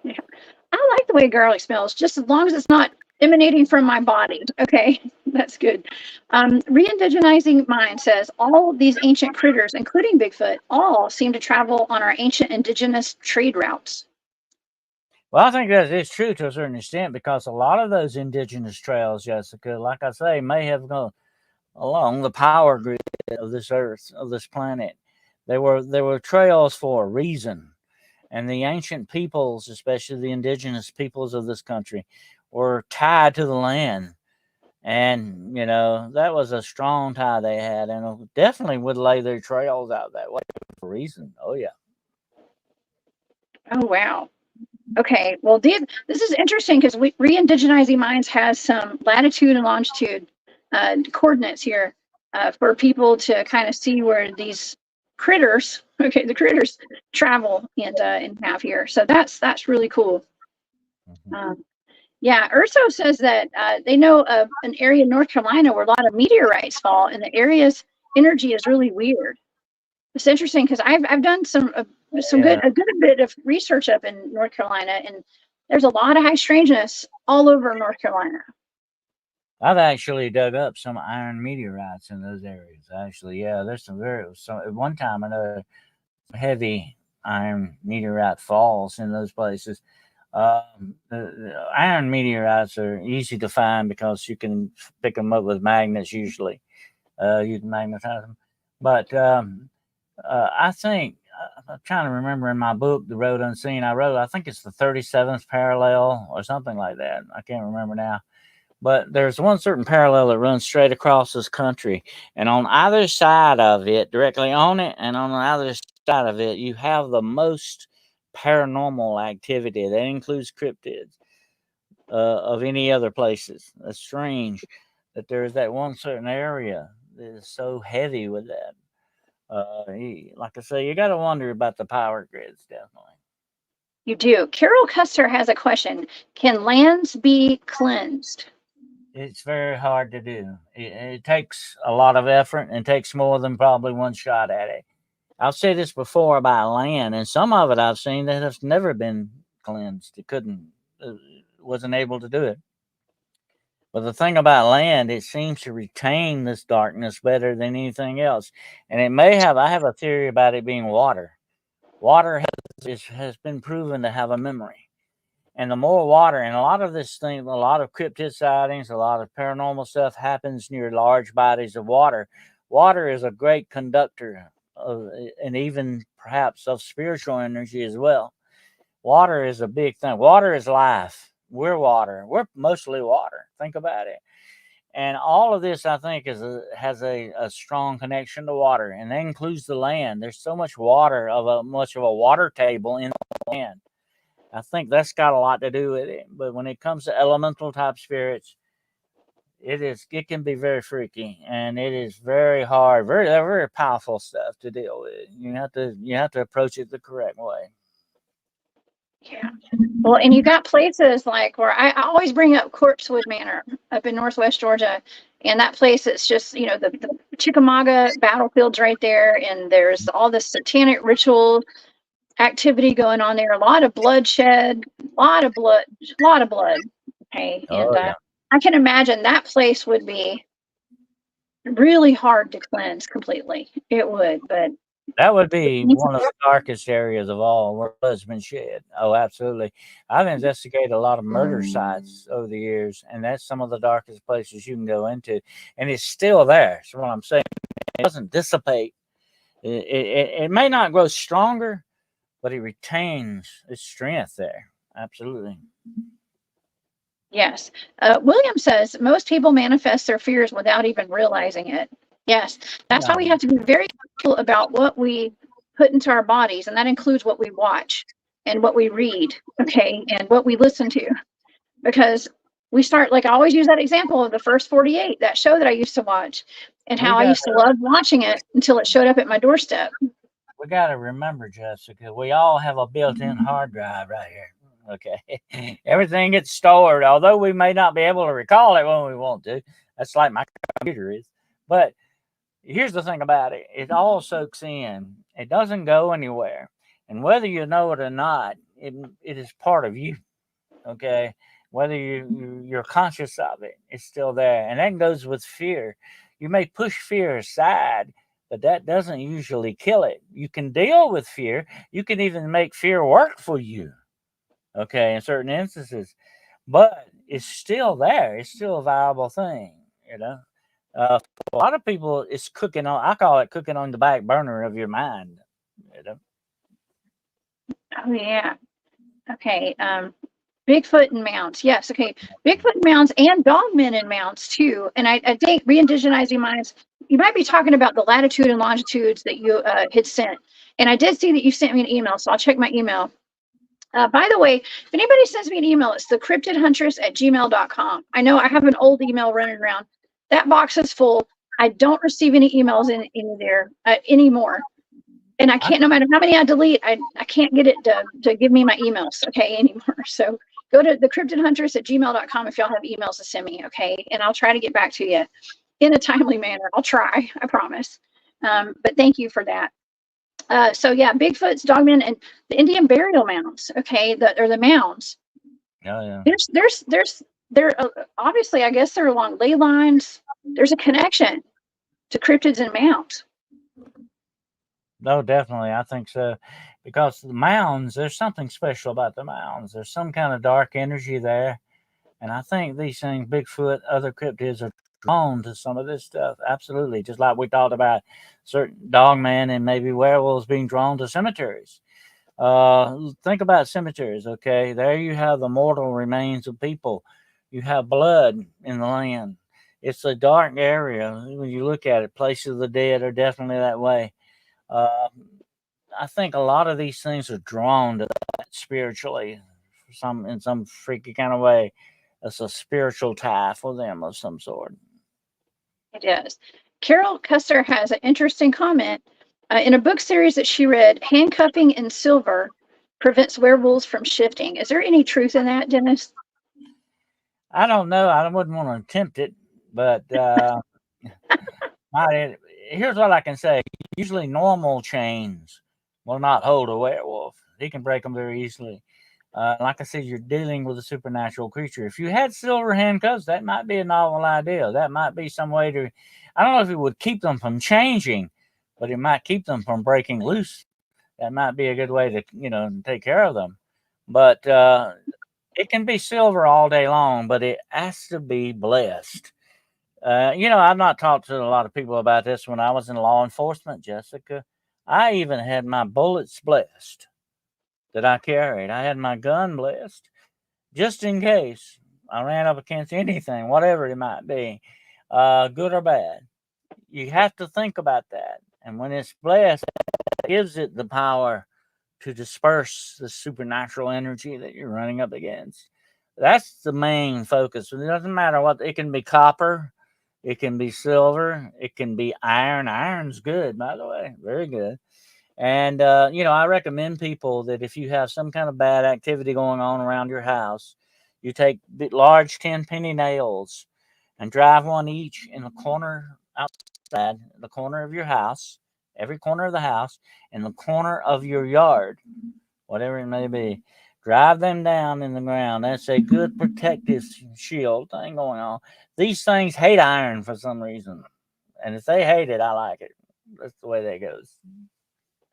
Yeah. I like the way garlic smells, just as long as it's not emanating from my body. Okay, that's good. Re-indigenizing Mind says all of these ancient critters, including Bigfoot, all seem to travel on our ancient indigenous trade routes. Well, I think that is true to a certain extent, because a lot of those indigenous trails, Jessica, like I say, may have gone along the power grid of this earth, of this planet. There were trails for a reason. And the ancient peoples, especially the indigenous peoples of this country, were tied to the land. And, that was a strong tie they had, and definitely would lay their trails out that way for a reason. Oh, yeah. Oh, wow. Okay. Well, this is interesting, because Re-indigenizing Minds has some latitude and longitude coordinates here for people to kind of see where these critters. Okay, the critters travel and have here. So that's really cool. Yeah, Urso says that they know of an area in North Carolina where a lot of meteorites fall, and the area's energy is really weird. It's interesting because I've done a good bit of research up in North Carolina, and there's a lot of high strangeness all over North Carolina. I've actually dug up some iron meteorites in those areas. Actually, yeah, there's some at one time I know heavy iron meteorite falls in those places. The iron meteorites are easy to find because you can pick them up with magnets usually. You can magnetize them. But I think, I'm trying to remember in my book, The Road Unseen, I think it's the 37th parallel or something like that. I can't remember now. But there's one certain parallel that runs straight across this country. And on either side of it, directly on it, and on the other side of it, you have the most paranormal activity. That includes cryptids of any other places. That's strange that there's that one certain area that is so heavy with that. Like I say, you got to wonder about the power grids, definitely. You do. Carol Custer has a question. Can lands be cleansed? It's very hard to do. It takes a lot of effort and takes more than probably one shot at it. I've said this before about land, and some of it I've seen that has never been cleansed. It wasn't able to do it. But the thing about land, it seems to retain this darkness better than anything else. And I have a theory about it being water. Water has been proven to have a memory. And the more water, and a lot of cryptid sightings, a lot of paranormal stuff happens near large bodies of water. Water is a great conductor and even perhaps of spiritual energy as well. Water is a big thing. Water is life. We're water. We're mostly water. Think about it. And all of this, I think, has a strong connection to water, and that includes the land. There's so much water, much of a water table in the land. I think that's got a lot to do with it. But when it comes to elemental type spirits, it can be very freaky, and it is very hard, very powerful stuff to deal with. You have to approach it the correct way. Yeah. Well, and you got places like where I always bring up Corpsewood Manor up in Northwest Georgia. And that place, it's just, the Chickamauga battlefields right there. And there's all this satanic ritual activity going on there. A lot of bloodshed, a lot of blood. Okay. And I can imagine that place would be really hard to cleanse completely. It would, but that would be one of the darkest areas of all where blood's been shed. Oh, absolutely. I've investigated a lot of murder sites over the years, and that's some of the darkest places you can go into. And it's still there. So what I'm saying, it doesn't dissipate. It may not grow stronger, but it retains its strength there. Absolutely. Yes. William says most people manifest their fears without even realizing it. Yes, that's why we have to be very careful about what we put into our bodies, and that includes what we watch and what we read, okay, and what we listen to. Because we start, like I always use that example of the First 48, that show that I used to watch, and how I used to love watching it until it showed up at my doorstep. We got to remember, Jessica, we all have a built-in hard drive right here. Okay. Everything gets stored, although we may not be able to recall it when we want to. That's like my computer is. But here's the thing about it. It all soaks in. It doesn't go anywhere. And whether you know it or not, it is part of you. Okay. Whether you're conscious of it, it's still there. And that goes with fear. You may push fear aside, but that doesn't usually kill it. You can deal with fear. You can even make fear work for you. Okay, in certain instances, but it's still there. It's still a viable thing, a lot of people, it's cooking on. I call it cooking on the back burner of your mind. Oh yeah. Okay. Bigfoot and mounts. Yes. Okay. Bigfoot and mounts and dogmen and mounts too. And I think re-indigenizing minds. You might be talking about the latitude and longitudes that you had sent. And I did see that you sent me an email, so I'll check my email. By the way, if anybody sends me an email, it's thecryptidhuntress@gmail.com. I know I have an old email running around. That box is full. I don't receive any emails in there anymore. And I can't, no matter how many I delete, I can't get it to give me my emails, okay, anymore. So go to the cryptidhuntress@gmail.com if y'all have emails to send me, okay? And I'll try to get back to you in a timely manner. I'll try, I promise. But thank you for that. So yeah, Bigfoot's, Dogman, and the Indian burial mounds, okay, the mounds. Oh, yeah. There obviously, I guess they're along ley lines. There's a connection to cryptids and mounds. No, definitely. I think so. Because the mounds, there's something special about the mounds. There's some kind of dark energy there. And I think these things, Bigfoot, other cryptids, are drawn to some of this stuff. Absolutely. Just like we talked about certain dogman and maybe werewolves being drawn to cemeteries. Think about cemeteries, okay? There you have the mortal remains of people. You have blood in the land. It's a dark area. When you look at it, places of the dead are definitely that way. I think a lot of these things are drawn to that spiritually, in some freaky kind of way. It's a spiritual tie for them of some sort. It is. Carol Custer has an interesting comment. In a book series that she read, handcuffing in silver prevents werewolves from shifting. Is there any truth in that, Dennis? I don't know. I wouldn't want to attempt it, but here's what I can say. Usually normal chains will not hold a werewolf. He can break them very easily. Like I said, you're dealing with a supernatural creature. If you had silver handcuffs, that might be a novel idea. That might be some way to, I don't know if it would keep them from changing, but it might keep them from breaking loose. That might be a good way to, take care of them. But it can be silver all day long, but it has to be blessed. I've not talked to a lot of people about this. When I was in law enforcement, Jessica, I even had my bullets blessed that I carried. I had my gun blessed just in case I ran up against anything, whatever it might be, good or bad. You have to think about that. And when it's blessed, it gives it the power to disperse the supernatural energy that you're running up against. That's the main focus. It doesn't matter what, it can be copper, it can be silver, it can be iron. Iron's good, by the way, very good. And, I recommend people that if you have some kind of bad activity going on around your house, you take large 10-penny nails and drive one each in the corner outside, the corner of your house, every corner of the house, and the corner of your yard, whatever it may be. Drive them down in the ground. That's a good protective shield thing going on. These things hate iron for some reason. And if they hate it, I like it. That's the way that goes.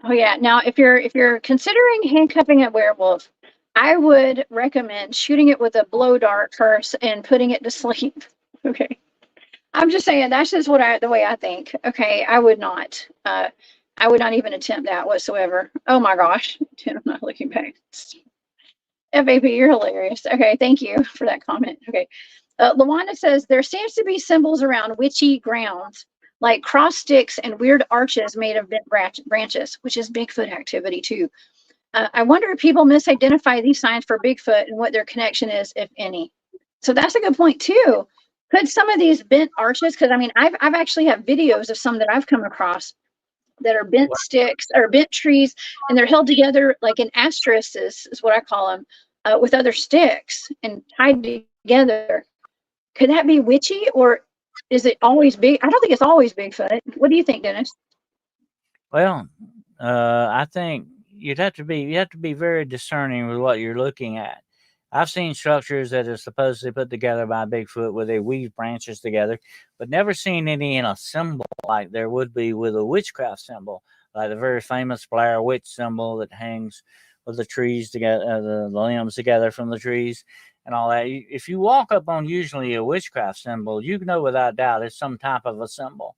Oh yeah. Now, if you're considering handcuffing a werewolf, I would recommend shooting it with a blow dart first and putting it to sleep. Okay. I'm just saying that's just the way I think. Okay. I would not even attempt that whatsoever. Oh my gosh. I'm not looking back. FAP, you're hilarious. Okay, thank you for that comment. Okay. Lawanda says there seems to be symbols around witchy grounds, like cross sticks and weird arches made of bent branches, which is Bigfoot activity too. I wonder if people misidentify these signs for Bigfoot and what their connection is, if any. So that's a good point too. Could some of these bent arches, because I mean, I've actually have videos of some that I've come across that are bent sticks or bent trees, and they're held together like in asterisks is what I call them, with other sticks and tied together. Could that be witchy, or is it always big? I don't think it's always Bigfoot. What do you think, Dennis? Well, I think you have to be very discerning with what you're looking at. I've seen structures that are supposedly put together by Bigfoot where they weave branches together, but never seen any in a symbol like there would be with a witchcraft symbol, like the very famous Blair Witch symbol that hangs with the trees together, the limbs together from the trees and all that. If you walk up on usually a witchcraft symbol, you know without doubt it's some type of a symbol.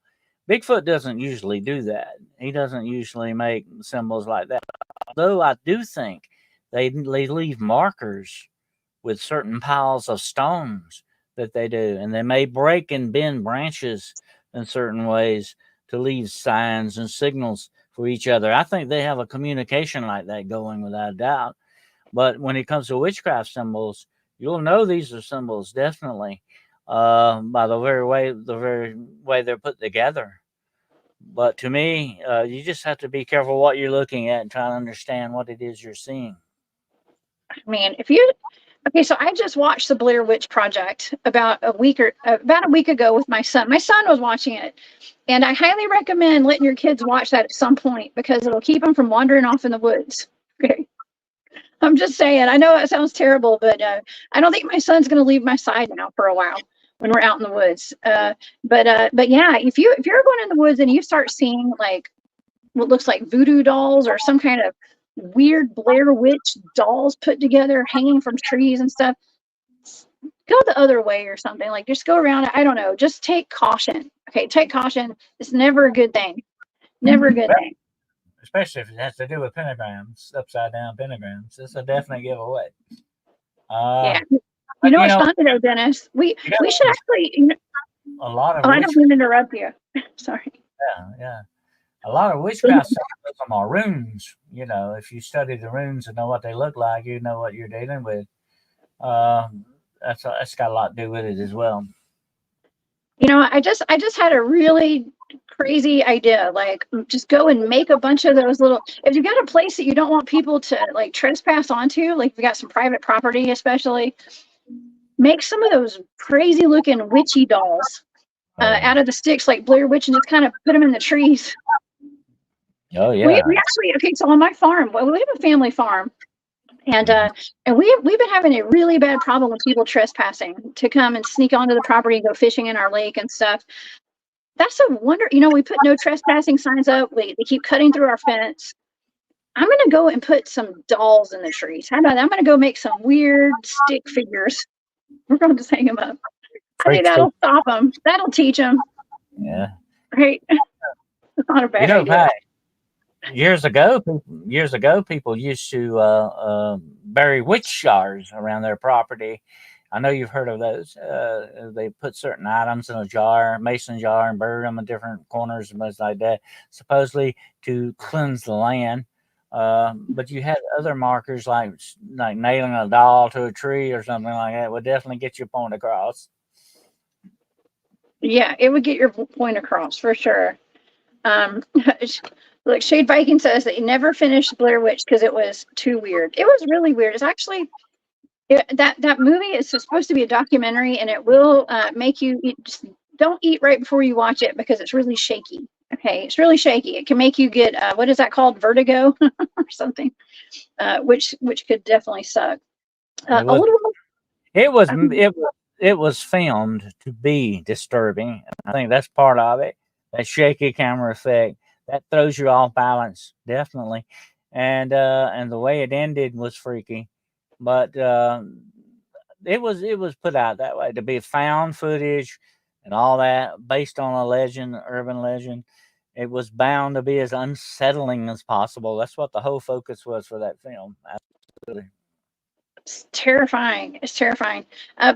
Bigfoot doesn't usually do that. He doesn't usually make symbols like that. Although I do think they leave markers with certain piles of stones that they do. And they may break and bend branches in certain ways to leave signs and signals for each other. I think they have a communication like that going without a doubt. But when it comes to witchcraft symbols, you'll know these are symbols definitely by the very way they're put together. But to me, you just have to be careful what you're looking at and try to understand what it is you're seeing. I mean, if you okay, so I just watched the Blair Witch Project about a week ago with my son. My son was watching it, and I highly recommend letting your kids watch that at some point because it'll keep them from wandering off in the woods. Okay, I'm just saying. I know it sounds terrible, but I don't think my son's going to leave my side now for a while when we're out in the woods. But yeah, if you're going in the woods and you start seeing like what looks like voodoo dolls or some kind of weird Blair Witch dolls put together hanging from trees and stuff, go the other way or something. Like just go around it. I don't know. Just take caution. Okay, take caution. It's never a good thing. Never a good thing. Especially if it has to do with pentagrams, upside down pentagrams. It's a definite giveaway. Yeah. You know what's fun today, Dennis? We should actually. A lot of. I don't mean to interrupt you. Sorry. Yeah. A lot of witchcraft symbolism are runes. You know, if you study the runes and know what they look like, you know what you're dealing with. That's got a lot to do with it as well. You know, I just had a really crazy idea. Like, just go and make a bunch of those little. If you've got a place that you don't want people to like trespass onto, like if you got some private property, especially, make some of those crazy looking witchy dolls out of the sticks, like Blair Witch, and just kind of put them in the trees. Oh yeah. We actually so on my farm, well, we have a family farm, and we've been having a really bad problem with people trespassing to come and sneak onto the property and go fishing in our lake and stuff. That's a wonder. You know, we put no trespassing signs up. They keep cutting through our fence. I'm gonna go and put some dolls in the trees. How about that? I'm gonna go make some weird stick figures. We're going to just hang them up. I think that'll stop them. That'll teach them. Yeah. Right. It's not a bad idea. Years ago, people used to bury witch jars around their property. I know you've heard of those. They put certain items in a jar, mason jar, and bury them in different corners and things like that, supposedly to cleanse the land. But you had other markers like nailing a doll to a tree or something like that would definitely get your point across. Yeah, it would get your point across for sure. Look, Shade Viking says that he never finished Blair Witch because it was too weird. It was really weird. It's actually that movie is supposed to be a documentary, and it will make you just don't eat right before you watch it because it's really shaky. Okay, it's really shaky. It can make you get what is that called, vertigo or something, which could definitely suck. It was filmed to be disturbing. I think that's part of it. That shaky camera effect that throws you off balance, definitely. And the way it ended was freaky, but it was put out that way to be found footage and all that based on a legend, urban legend. It was bound to be as unsettling as possible. That's what the whole focus was for that film. Absolutely. It's terrifying. It's terrifying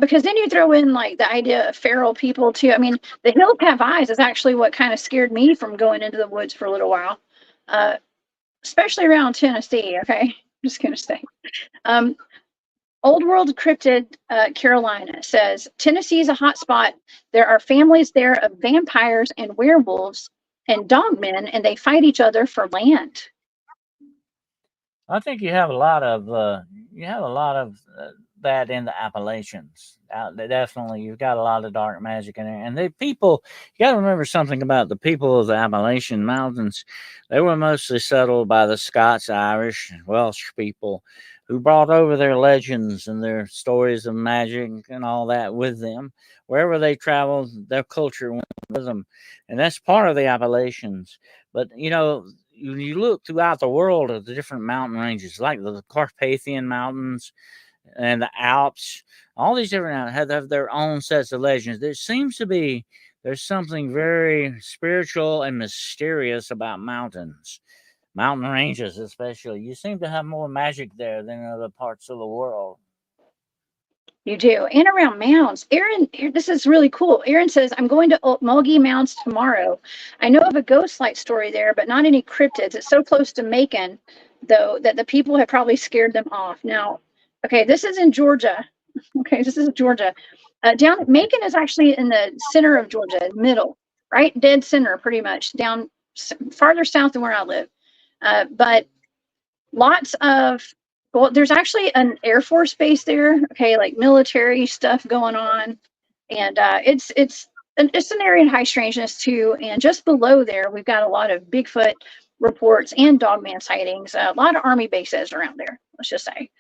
because then you throw in like the idea of feral people too. I mean, the hills have eyes is actually what kind of scared me from going into the woods for a little while, especially around Tennessee. Okay, I'm just gonna say. Old World Cryptid Carolina says Tennessee is a hot spot. There are families there of vampires and werewolves and dogmen, and they fight each other for land. I think you have a lot of that in the Appalachians. Definitely, you've got a lot of dark magic in there. And the people, you got to remember something about the people of the Appalachian Mountains. They were mostly settled by the Scots, Irish, and Welsh people who brought over their legends and their stories of magic and all that with them. Wherever they traveled, their culture went with them. And that's part of the Appalachians. But, you know, when you look throughout the world at the different mountain ranges, like the Carpathian Mountains and the Alps, all these different have their own sets of legends. There's something very spiritual and mysterious about mountains, mountain ranges especially. You seem to have more magic there than in other parts of the world. You do. And around mounds. Aaron, this is really cool. Aaron says, I'm going to Mulgy Mounds tomorrow. I know of a ghost light story there, but not any cryptids. It's so close to Macon, though, that the people have probably scared them off. Now, okay, this is in Georgia. Okay, this is Georgia. Macon is actually in the center of Georgia, middle, right? Dead center, pretty much, down farther south than where I live. But lots of, well, there's actually an Air Force base there. Okay, like military stuff going on, and it's an area in high strangeness too. And just below there, we've got a lot of Bigfoot reports and Dogman sightings. A lot of Army bases around there. Let's just say.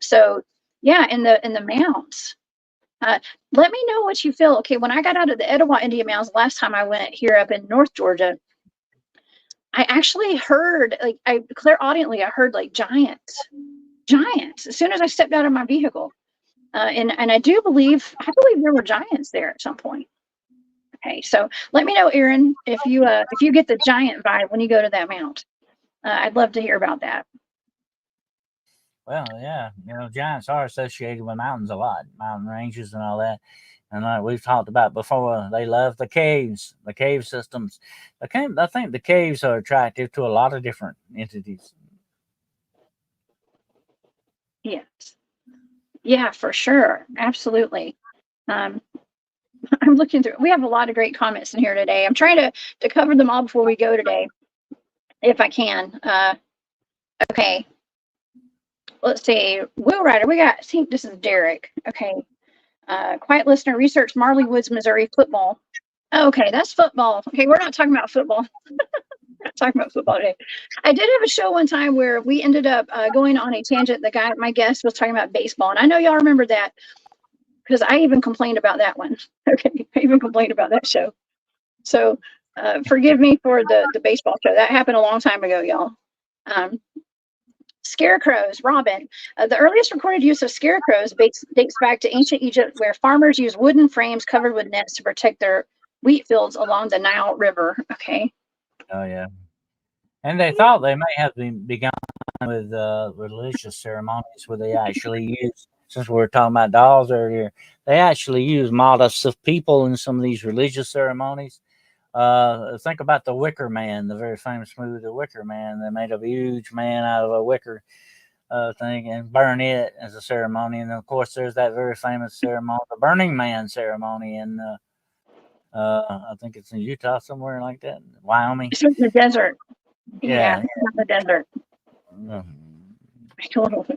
So yeah, in the mounts. Let me know what you feel. Okay, when I got out of the Etowah Indian Mounds last time I went here up in North Georgia, I actually heard, like, clairaudiently, I heard like giants. As soon as I stepped out of my vehicle, and I believe there were giants there at some point. Okay, so let me know, Aaron, if you get the giant vibe when you go to that mount. I'd love to hear about that. Well, yeah, giants are associated with mountains a lot, mountain ranges and all that. And like we've talked about before, they love the caves, the cave systems. I think the caves are attractive to a lot of different entities. Yes. Yeah, for sure. Absolutely. I'm looking through. We have a lot of great comments in here today. I'm trying to cover them all before we go today, if I can. Okay. Let's see. Will Rider, I think this is Derek. Okay. Quiet listener, research Marley Woods, Missouri football. Okay, that's football. Okay, we're not talking about football. Not talking about football today. I did have a show one time where we ended up going on a tangent. My guest was talking about baseball, and I know y'all remember that because I even complained about that one. Okay, I even complained about that show. So forgive me for the baseball show. That happened a long time ago, y'all. Scarecrows, Robin. The earliest recorded use of scarecrows dates back to ancient Egypt, where farmers used wooden frames covered with nets to protect their wheat fields along the Nile River. Okay. Oh, yeah. And they thought they may have begun with religious ceremonies where they actually use, since we were talking about dolls earlier, they actually use models of people in some of these religious ceremonies. Think about the Wicker Man, the very famous movie, The Wicker Man. They made a huge man out of a wicker thing and burn it as a ceremony. And of course, there's that very famous ceremony, the Burning Man ceremony, and I think it's in Utah somewhere like that, Wyoming. It's in the desert. Yeah, in the desert. Mm-hmm.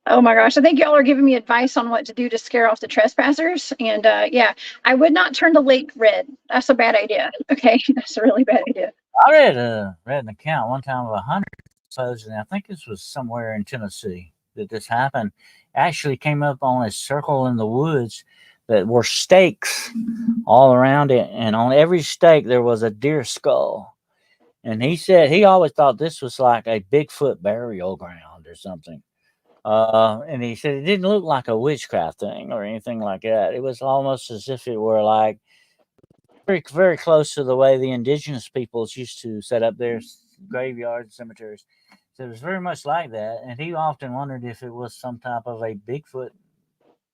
Oh my gosh, I think y'all are giving me advice on what to do to scare off the trespassers. And yeah, I would not turn the lake red. That's a bad idea. Okay, that's a really bad idea. I read an account one time of a hunter, and I think this was somewhere in Tennessee that this happened. Actually came up on a circle in the woods that were stakes all around it, and on every stake there was a deer skull. And he said he always thought this was like a Bigfoot burial ground or something. And he said it didn't look like a witchcraft thing or anything like that. It was almost as if it were like very, very close to the way the indigenous peoples used to set up their graveyards, cemeteries. So it was very much like that. And he often wondered if it was some type of a Bigfoot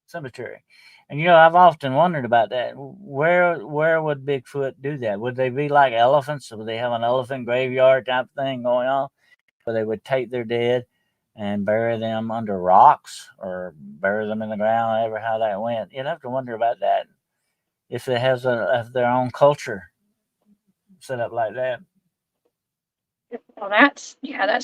cemetery. And I've often wondered about that. Where would Bigfoot do that? Would they be like elephants? Would they have an elephant graveyard type thing going on, where they would take their dead and bury them under rocks or bury them in the ground, ever how that went? You'd have to wonder about that. If it has their own culture set up like that. Well, that's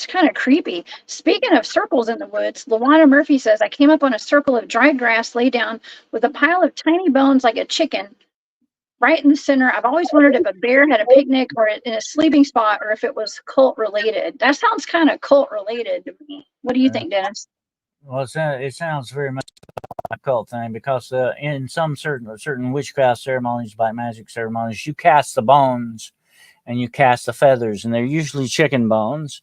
kind of creepy. Speaking of circles in the woods, Luana Murphy says, I came up on a circle of dried grass laid down with a pile of tiny bones like a chicken right in the center. I've always wondered if a bear had a picnic or in a sleeping spot, or if it was cult related. That sounds kind of cult related to me. What do you think, Dennis? Well, it sounds very much like a cult thing, because in some certain witchcraft ceremonies, black magic ceremonies, you cast the bones and you cast the feathers, and they're usually chicken bones,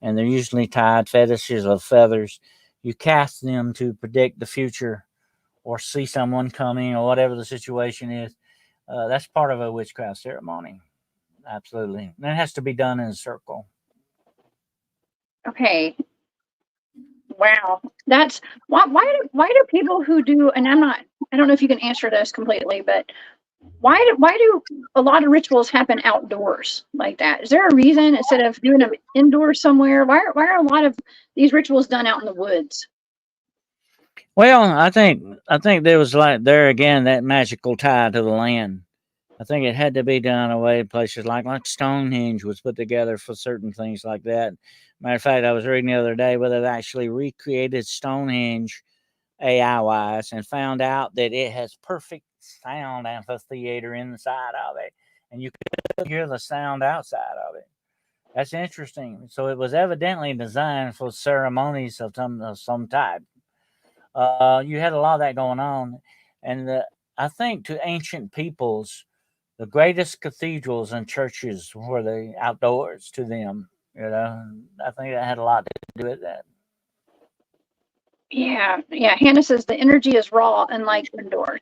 and they're usually tied fetishes of feathers. You cast them to predict the future or see someone coming or whatever the situation is. That's part of a witchcraft ceremony. Absolutely. And it has to be done in a circle. Okay. Wow. That's why do people who do, and I don't know if you can answer this completely, but why do a lot of rituals happen outdoors like that? Is there a reason instead of doing them indoors somewhere? Why are a lot of these rituals done out in the woods? Well, I think there was, like, there again, that magical tie to the land. I think it had to be done away in places like Stonehenge was put together for certain things like that. Matter of fact, I was reading the other day where they've actually recreated Stonehenge AI wise and found out that it has perfect sound amphitheater inside of it, and you could hear the sound outside of it. That's interesting. So it was evidently designed for ceremonies of some type. You had a lot of that going on, and I think to ancient peoples, the greatest cathedrals and churches were the outdoors to them. You know, I think that had a lot to do with that. Yeah, yeah. Hannah says the energy is raw, unlike indoors.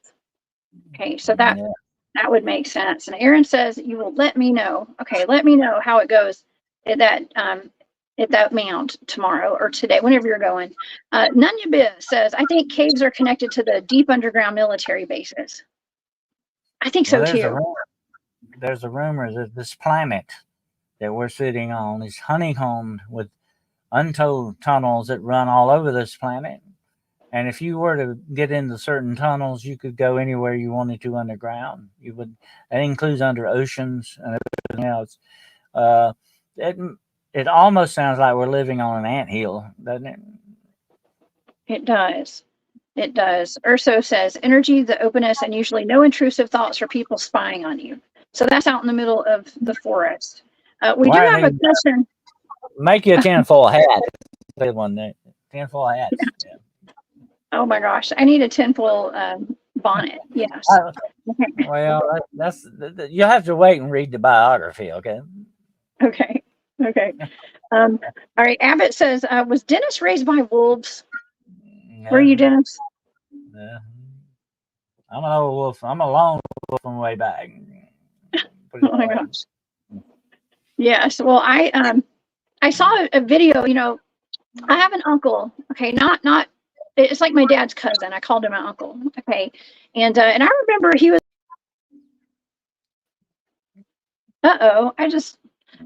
Okay, so that Yeah. that would make sense. And Aaron says you will let me know. Okay, let me know how it goes at that mound tomorrow or today, whenever you're going. Nunya Biz says I think caves are connected to the deep underground military bases. I think Well, so too. there's a rumor that this planet that we're sitting on is honeycombed with untold tunnels that run all over this planet. And if you were to get into certain tunnels, you could go anywhere you wanted to underground. You would that includes under oceans and everything else. Uh, it it almost sounds like we're living on an anthill, doesn't it? It does. It does. Urso says energy, the openness, and usually no intrusive thoughts or people spying on you. So that's out in the middle of the forest. We do Why have a need question. make you a tinfoil hat? Good one, Nick. Tinfoil hats. Yeah. Oh my gosh, I need a tinfoil bonnet. Yes. Uh, Okay. well, you have to wait and read the biography, okay? Okay. Okay. All right. Abbott says, was Dennis raised by wolves? Were Yeah, you, Dennis? yeah. I'm an old wolf. I'm a lone wolf from way back. Put it Oh that my way. gosh. Yes. Well, I saw a video. You know, I have an uncle. Okay, not. It's like my dad's cousin. I called him my uncle. Okay, and I remember he was.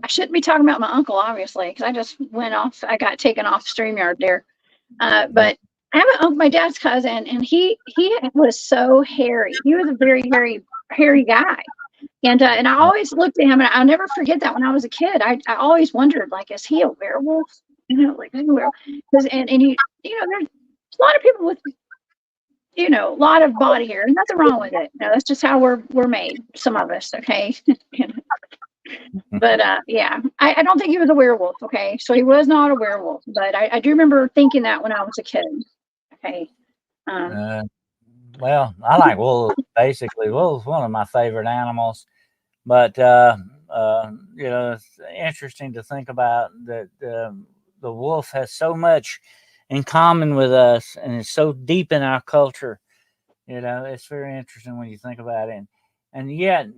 I shouldn't be talking about my uncle, obviously, because I just went off. I got taken off StreamYard there. But I have my dad's cousin, and he was so hairy. He was a very hairy guy, and I always looked at him, and I'll never forget that when I was a kid. I always wondered, like, is he a werewolf? You know, like, is he a werewolf? Because and you know, there's a lot of people with a lot of body hair. Nothing wrong with it. That's just how we're made. Some of us, okay. But yeah, I don't think he was a werewolf. Okay, so he was not a werewolf, but I do remember thinking that when I was a kid. Okay. Um, Uh, well, I like wolves. Basically, wolves one of my favorite animals. But it's interesting to think about that the wolf has so much in common with us, and it's so deep in our culture. It's very interesting when you think about it, and yet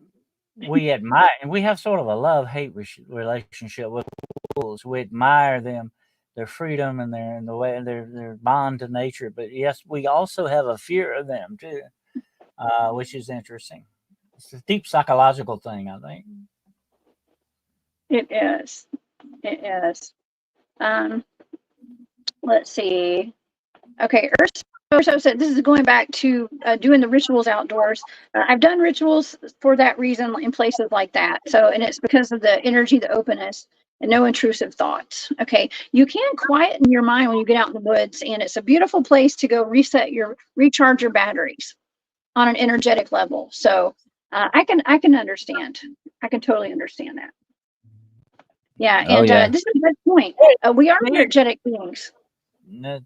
we admire, and we have sort of a love-hate relationship with wolves. We admire them, their freedom, and the way their bond to nature. But yes, we also have a fear of them too, which is interesting. It's a deep psychological thing, I think. it is. It is. Um, let's see. Okay, Urso said this is going back to doing the rituals outdoors. I've done rituals for that reason in places like that. So, and it's because of the energy, the openness, and no intrusive thoughts. Okay, you can quieten your mind when you get out in the woods, and it's a beautiful place to go recharge your batteries on an energetic level. So, I can understand. I can totally understand that. Yeah, Oh and yeah. this is a good point. We are energetic beings.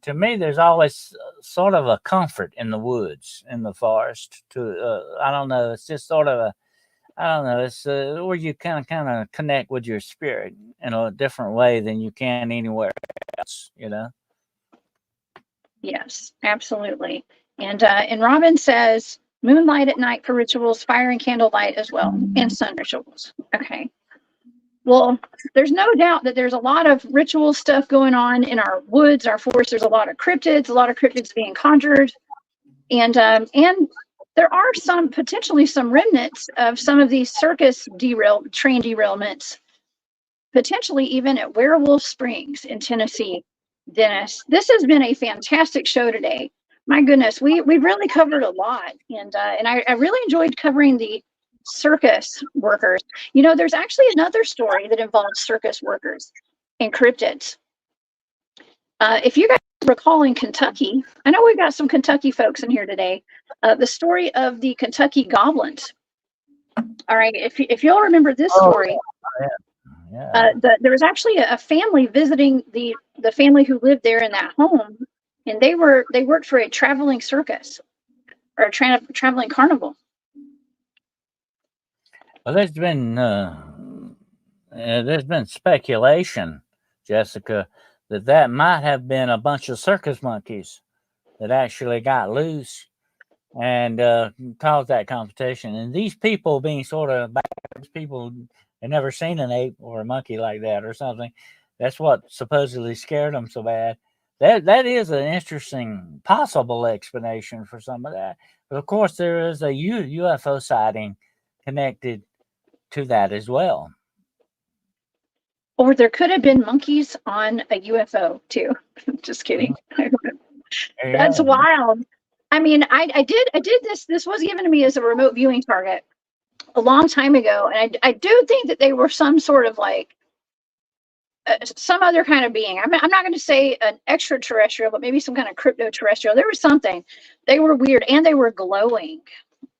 To me, there's always sort of a comfort in the woods, in the forest. I don't know. It's just sort of I don't know. It's where you kind of connect with your spirit in a different way than you can anywhere else. Yes, absolutely. And Robin says moonlight at night for rituals, fire and candlelight as well, and sun rituals. Okay. Well, there's no doubt that there's a lot of ritual stuff going on in our woods, our forests. There's a lot of cryptids being conjured, and there are potentially some remnants of some of these circus train derailments, potentially even at Werewolf Springs in Tennessee. Dennis, this has been a fantastic show today. My goodness, we've really covered a lot, and I really enjoyed covering the circus workers. You know, there's actually another story that involves circus workers and cryptids. If you guys recall in Kentucky, I know we've got some Kentucky folks in here today, the story of the Kentucky goblins. All right, if you'll remember this story, there was actually a family visiting the family who lived there in that home, and they worked for a traveling circus or a traveling carnival. Well, there's been speculation, Jessica, that might have been a bunch of circus monkeys that actually got loose and caused that competition. And these people being sort of people had never seen an ape or a monkey like that or something. That's what supposedly scared them so bad. That is an interesting possible explanation for some of that. But of course, there is a UFO sighting connected to that as well. Or there could have been monkeys on a UFO too. Just kidding. That's wild. I mean, I did this. This was given to me as a remote viewing target a long time ago, and I do think that they were some sort of like some other kind of being. I'm not going to say an extraterrestrial, but maybe some kind of crypto-terrestrial. There was something. They were weird, and they were glowing.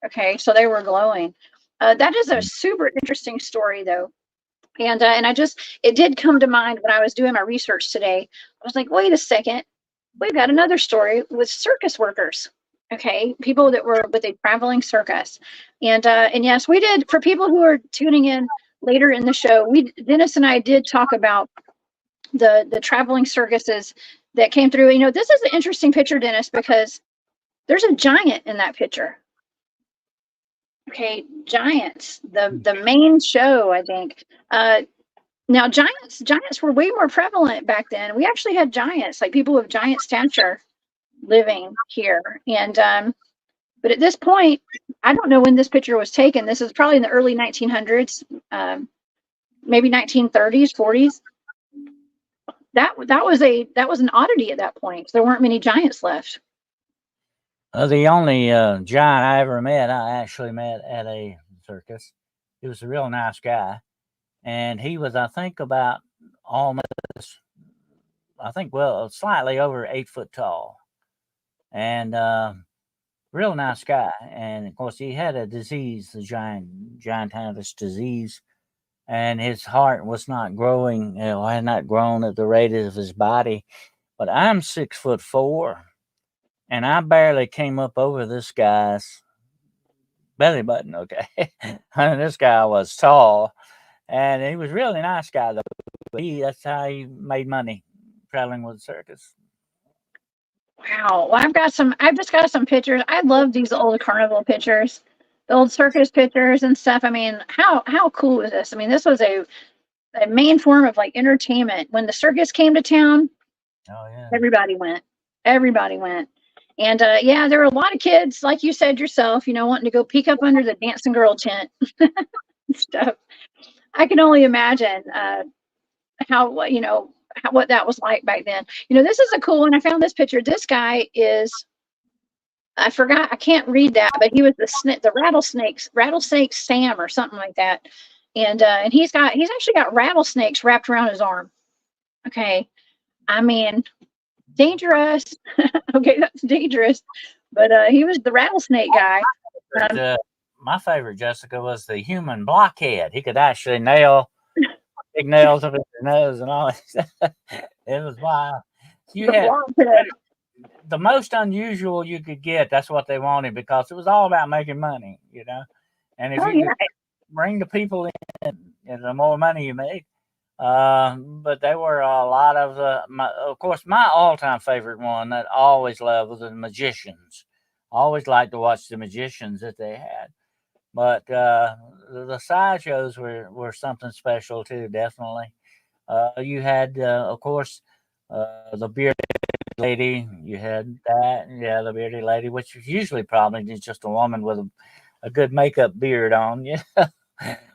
Okay, so they were glowing. That is a super interesting story, though. And it did come to mind when I was doing my research today. I was like, wait a second, we've got another story with circus workers. Okay, people that were with a traveling circus. And yes, we did, for people who are tuning in later in the show, Dennis and I did talk about the traveling circuses that came through. You know, this is an interesting picture, Dennis, because there's a giant in that picture. Okay, giants, the main show, I think. Now giants were way more prevalent back then. We actually had giants, like people of giant stature living here. And but at this point, I don't know when this picture was taken. This is probably in the early 1900s, maybe 1930s, 40s. That was an oddity at that point. There weren't many giants left. The only giant I ever met, I actually met at a circus. He was a real nice guy. And he was, I think, about slightly over 8 foot tall. And real nice guy. And, of course, he had a disease, the giantitis disease. And his heart was not growing, had not grown at the rate of his body. But I'm 6'4". And I barely came up over this guy's belly button, okay? This guy was tall, and he was a really nice guy, though. That's how he made money, traveling with the circus. Wow. Well, I've just got some pictures. I love these old carnival pictures, the old circus pictures and stuff. I mean, how cool is this? I mean, this was a main form of like entertainment. When the circus came to town, everybody went. And yeah, there were a lot of kids, like you said yourself, wanting to go peek up under the dancing girl tent stuff. I can only imagine what that was like back then. This is a cool one. I found this picture. This guy is, I forgot, I can't read that, but he was the rattlesnake Sam or something like that. And he's actually got rattlesnakes wrapped around his arm. Okay. I mean, dangerous. Okay, that's dangerous. But he was the rattlesnake guy. My favorite, Jessica, was the human blockhead. He could actually nail big nails up his nose and all that. It was wild. You had the most unusual you could get. That's what they wanted, because it was all about making money, And if you could bring the people in, the more money you made. But they were a lot of of course, my all-time favorite one that I always loved was the magicians. I always liked to watch the magicians that they had. But the sideshows were something special too, definitely. You had, of course, the bearded lady. You had that, the bearded lady, which was usually probably just a woman with a good makeup beard on,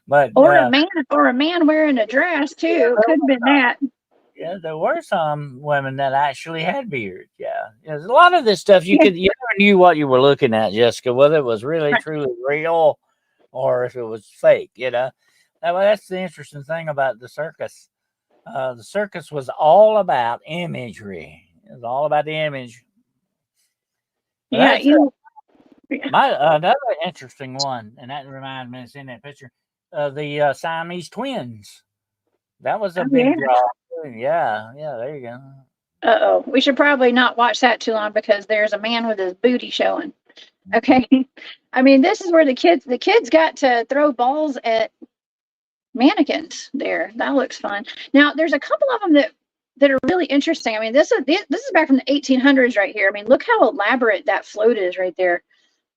But a man wearing a dress too. Could have been that. Yeah, there were some women that actually had beards. Yeah, there's a lot of this stuff you never knew what you were looking at, Jessica, whether it was really truly real or if it was fake. That's the interesting thing about the circus. The circus was all about imagery. It was all about the image. But Yeah, that's another interesting one, and that reminds me, it's in that picture, the Siamese twins. That was a big yeah. draw. Yeah, there you go. Uh-oh. We should probably not watch that too long because there's a man with his booty showing. Okay. I mean, this is where the kids got to throw balls at mannequins there. That looks fun. Now, there's a couple of them that are really interesting. I mean, this is back from the 1800s right here. I mean, look how elaborate that float is right there.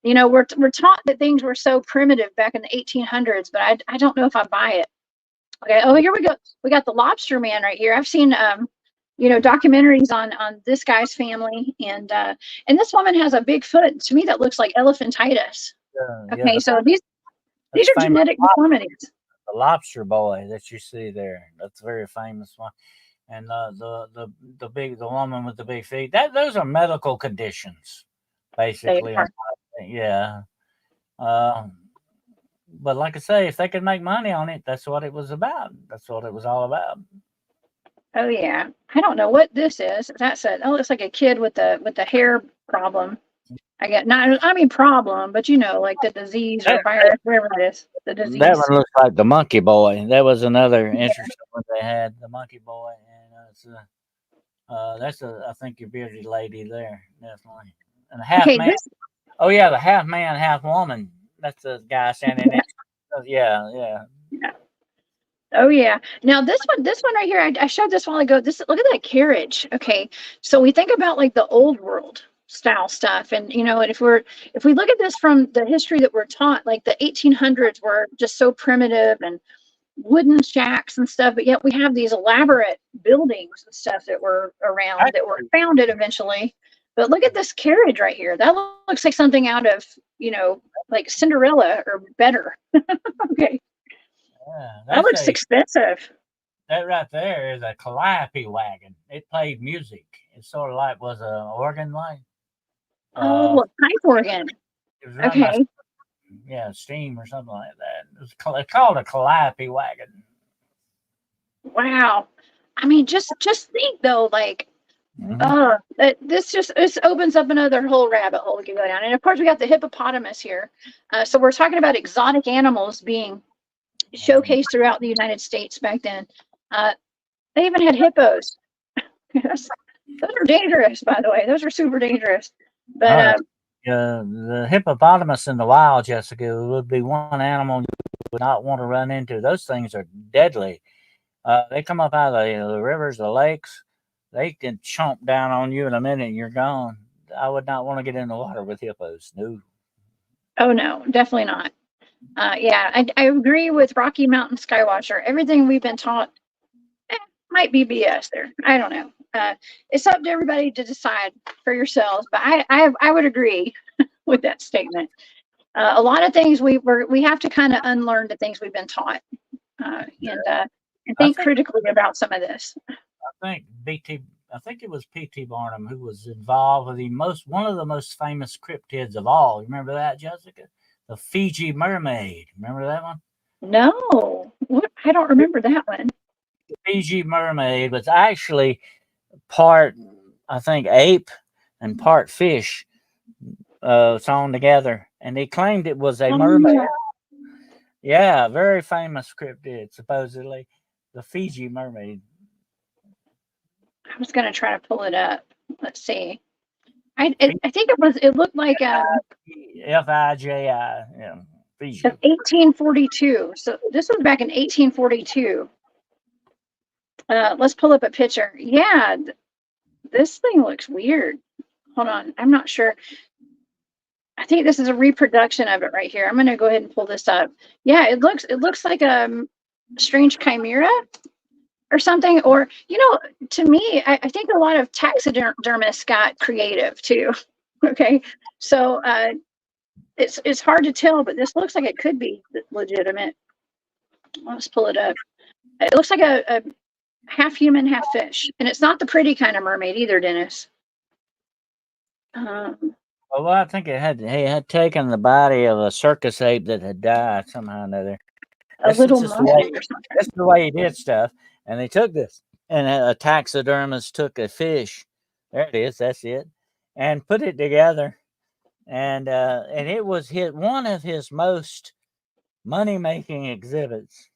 We're taught that things were so primitive back in the 1800s, but I don't know if I buy it. Okay. Oh, here we go. We got the lobster man right here. I've seen documentaries on this guy's family, and this woman has a big foot. To me, that looks like elephantitis. Okay, so these are genetic deformities. The lobster boy that you see there, that's a very famous one. And the woman with the big feet, those are medical conditions, basically. Yeah. But like I say, if they could make money on it, that's what it was about. That's what it was all about. Oh yeah, I don't know what this is. That's it. Oh, it's like a kid with the hair problem. Problem, but like the disease or virus, whatever it is. The disease. That one looks like the monkey boy. That was another interesting one they had. The monkey boy, and I think your bearded lady there, definitely, and a half man. Oh yeah, the half man, half woman. That's the guy standing next. Yeah. Oh yeah. Now this one right here, I showed this while ago. Look at that carriage. Okay, so we think about like the old world style stuff, and and if we look at this from the history that we're taught, like the 1800s were just so primitive and wooden shacks and stuff, but yet we have these elaborate buildings and stuff that were around that were founded eventually. But look at this carriage right here. That looks like something out of like Cinderella or better. Okay. Yeah, that looks expensive. That right there is a calliope wagon. It played music. It sort of like was an organ like. Oh, a pipe organ. Okay. Steam or something like that. It's called a calliope wagon. Wow. I mean, just think though, like, this opens up another whole rabbit hole we can go down. And of course, we got the hippopotamus here. So we're talking about exotic animals being showcased throughout the United States back then. They even had hippos. Those are dangerous, by the way. Those are super dangerous. But the hippopotamus in the wild, Jessica, would be one animal you would not want to run into. Those things are deadly. They come up out of the rivers, the lakes. They can chomp down on you in a minute and you're gone. I would not want to get in the water with hippos. No. Oh, no, definitely not. I agree with Rocky Mountain Skywatcher. Everything we've been taught might be BS there. I don't know. It's up to everybody to decide for yourselves, but I would agree with that statement. A lot of things we have to kind of unlearn the things we've been taught, and think critically about some of this. I think it was P.T. Barnum who was involved with one of the most famous cryptids of all. You remember that, Jessica? The Fiji Mermaid. Remember that one? No, I don't remember that one. The Fiji Mermaid was actually part, I think, ape and part fish sewn together, and they claimed it was a mermaid. Yeah, very famous cryptid, supposedly, the Fiji Mermaid. I was going to try to pull it up. Let's see. I think it looked like Fiji, yeah, Fiji. 1842. So this was back in 1842. Let's pull up a picture. Yeah, this thing looks weird. Hold on, I'm not sure. I think this is a reproduction of it right here. I'm going to go ahead and pull this up. Yeah, it looks like a strange chimera or something. Or to me, I think a lot of taxidermists got creative too. Okay, so it's hard to tell, but this looks like it could be legitimate. Let's pull it up. It looks like a half human, half fish, and it's not the pretty kind of mermaid either, Dennis. Well, I think he had taken the body of a circus ape that had died somehow or another. A This is little just the monkey way or something. this is the way he did stuff. And they took this, and a taxidermist took a fish. There it is. That's it, and put it together, and it was one of his most money making exhibits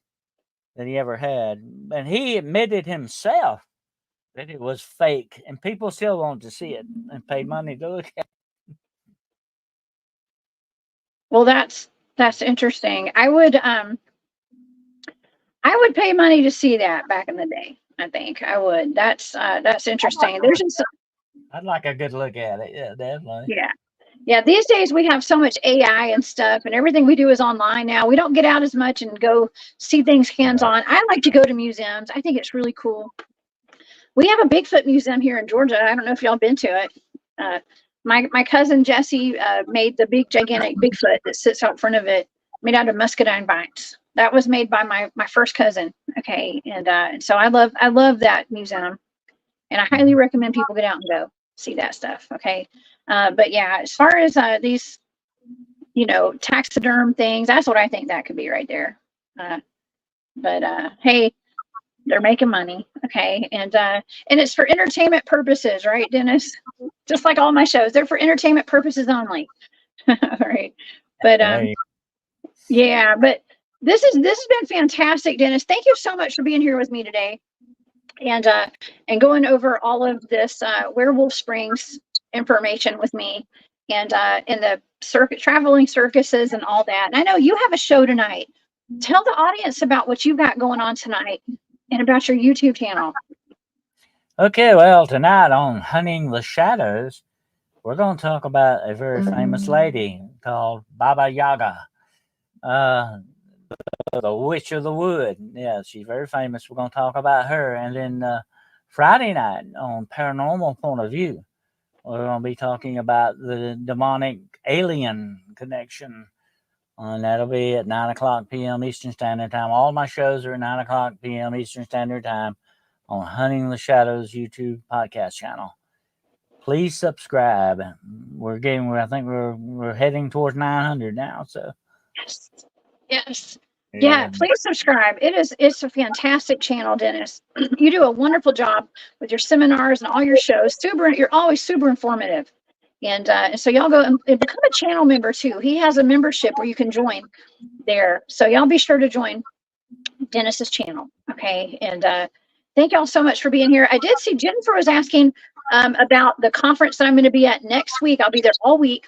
that he ever had, and he admitted himself that it was fake, and people still wanted to see it and paid money to look at. Well, that's interesting. I would pay money to see that back in the day. I think I would. That's interesting. There's just I'd like a good look at it. Yeah, definitely. yeah. Yeah, these days we have so much AI and stuff, and everything we do is online now. We don't get out as much and go see things hands Right. on. I like to go to museums. I think it's really cool. We have a Bigfoot museum here in Georgia. I don't know if y'all been to it. Uh, my cousin Jesse made the big gigantic Bigfoot that sits out front of it, made out of muscadine vines. That was made by my first cousin. Okay, and so I love that museum, and I highly recommend people get out and go see that stuff. Okay, but yeah, as far as these taxiderm things, that's what I think that could be right there. But hey, they're making money, okay, and it's for entertainment purposes, right, Dennis? Just like all my shows, they're for entertainment purposes only. All right, but Hey, yeah, but this has been fantastic, Dennis. Thank you so much for being here with me today, and going over all of this Werewolf Springs information with me, and the traveling circuses and all that. And I know you have a show tonight. Tell the audience about what you've got going on tonight and about your YouTube channel. okay, well, tonight on Hunting the Shadows, we're going to talk about a very famous lady called Baba Yaga, uh, the Witch of the Wood. Yeah, she's very famous. We're going to talk about her. And then Friday night on Paranormal Point of View, we're going to be talking about the demonic alien connection. And that'll be at 9 o'clock p.m. Eastern Standard Time. All my shows are at 9 o'clock p.m. Eastern Standard Time on Hunting the Shadows YouTube podcast channel. Please subscribe. I think we're heading towards 900 now. So Yes. Yes. Yeah, yeah, please subscribe. It's a fantastic channel, Dennis. You do a wonderful job with your seminars and all your shows. You're always super informative. And so y'all go and become a channel member too. He has a membership where you can join there. So y'all be sure to join Dennis's channel. Okay. And thank y'all so much for being here. I did see Jennifer was asking about the conference that I'm going to be at next week. I'll be there all week,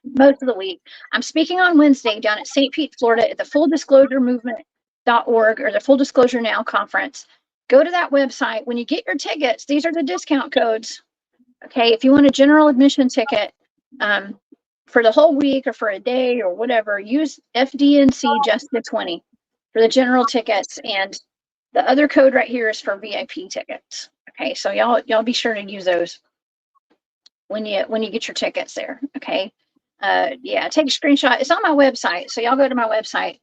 most of the week. I'm speaking on Wednesday down at St. Pete, Florida at the Full Disclosure Movement.org, or the Full Disclosure Now conference. Go to that website. When you get your tickets, these are the discount codes. Okay. If you want a general admission ticket, for the whole week or for a day or whatever, use FDNC just the 20 for the general tickets, and the other code right here is for VIP tickets. Okay, so y'all be sure to use those when you get your tickets there. Okay, yeah, take a screenshot. It's on my website, so y'all go to my website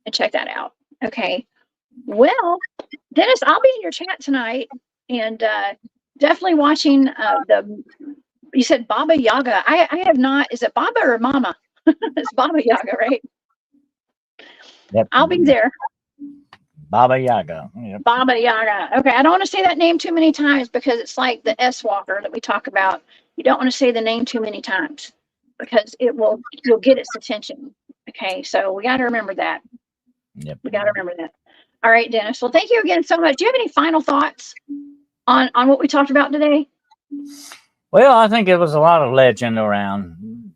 and check that out. Okay, well, Dennis, I'll be in your chat tonight, and definitely watching the. You said Baba Yaga. I have not. Is it Baba or Mama? It's Baba Yaga, right? yep. I'll be there. Baba Yaga. Yep. Baba Yaga. Okay, I don't want to say that name too many times because it's like the S Walker that we talk about. You don't want to say the name too many times because you'll get its attention. Okay, so we got to remember that. Yep. We got to remember that. All right, Dennis. Well, thank you again so much. Do you have any final thoughts on what we talked about today? Well, I think it was a lot of legend around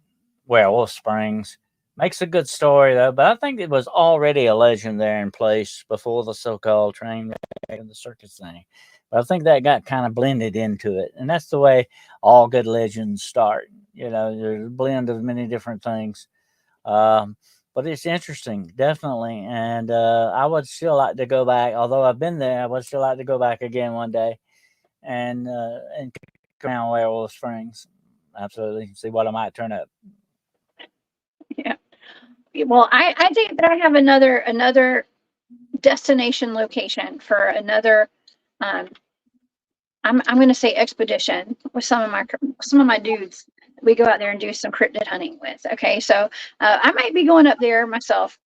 Werewolf Springs. Makes a good story though, but I think it was already a legend there in place before the so-called train wreck and the circus thing. But I think that got kind of blended into it, and that's the way all good legends start. There's a blend of many different things. But it's interesting, definitely, and I would still like to go back. Although I've been there, I would still like to go back again one day, and around Werewolf Springs. Absolutely, see what I might turn up. Yeah. Well, I think that I have another destination location for another. I'm going to say expedition with some of my dudes we go out there and do some cryptid hunting with. Okay, so I might be going up there myself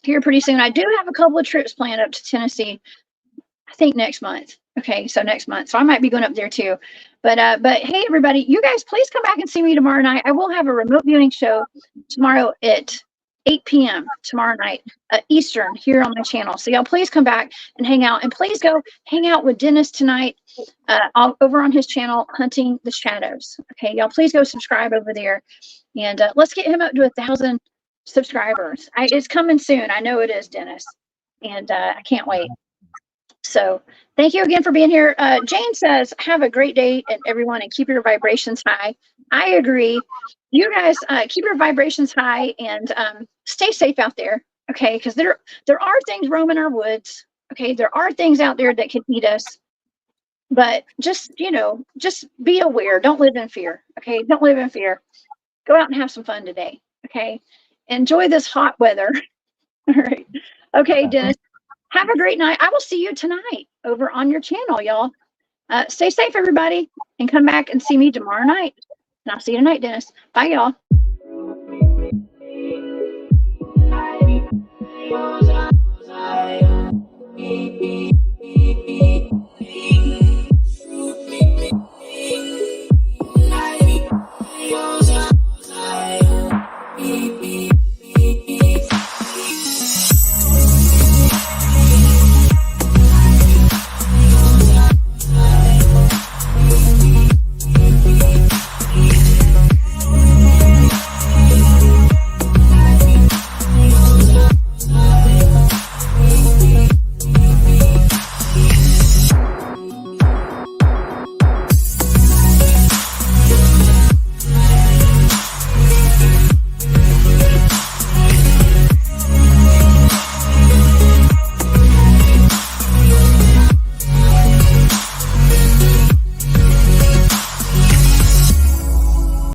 here pretty soon. I do have a couple of trips planned up to Tennessee, I think next month. Okay, so next month. So I might be going up there too. But hey, everybody, you guys, please come back and see me tomorrow night. I will have a remote viewing show tomorrow at 8 p.m. tomorrow night Eastern here on my channel. So y'all please come back and hang out. And please go hang out with Dennis tonight over on his channel, Hunting the Shadows. Okay, y'all please go subscribe over there. And let's get him up to 1,000 subscribers. It's coming soon. I know it is, Dennis. And I can't wait. So thank you again for being here. Jane says, have a great day, everyone, and keep your vibrations high. I agree. You guys keep your vibrations high and stay safe out there, okay? Because there are things roaming our woods, okay? There are things out there that can eat us. But just, just be aware. Don't live in fear, okay? Don't live in fear. Go out and have some fun today, okay? Enjoy this hot weather. All right. Okay, Dennis. Have a great night. I will see you tonight over on your channel, y'all. Stay safe, everybody, and come back and see me tomorrow night. And I'll see you tonight, Dennis. Bye, y'all.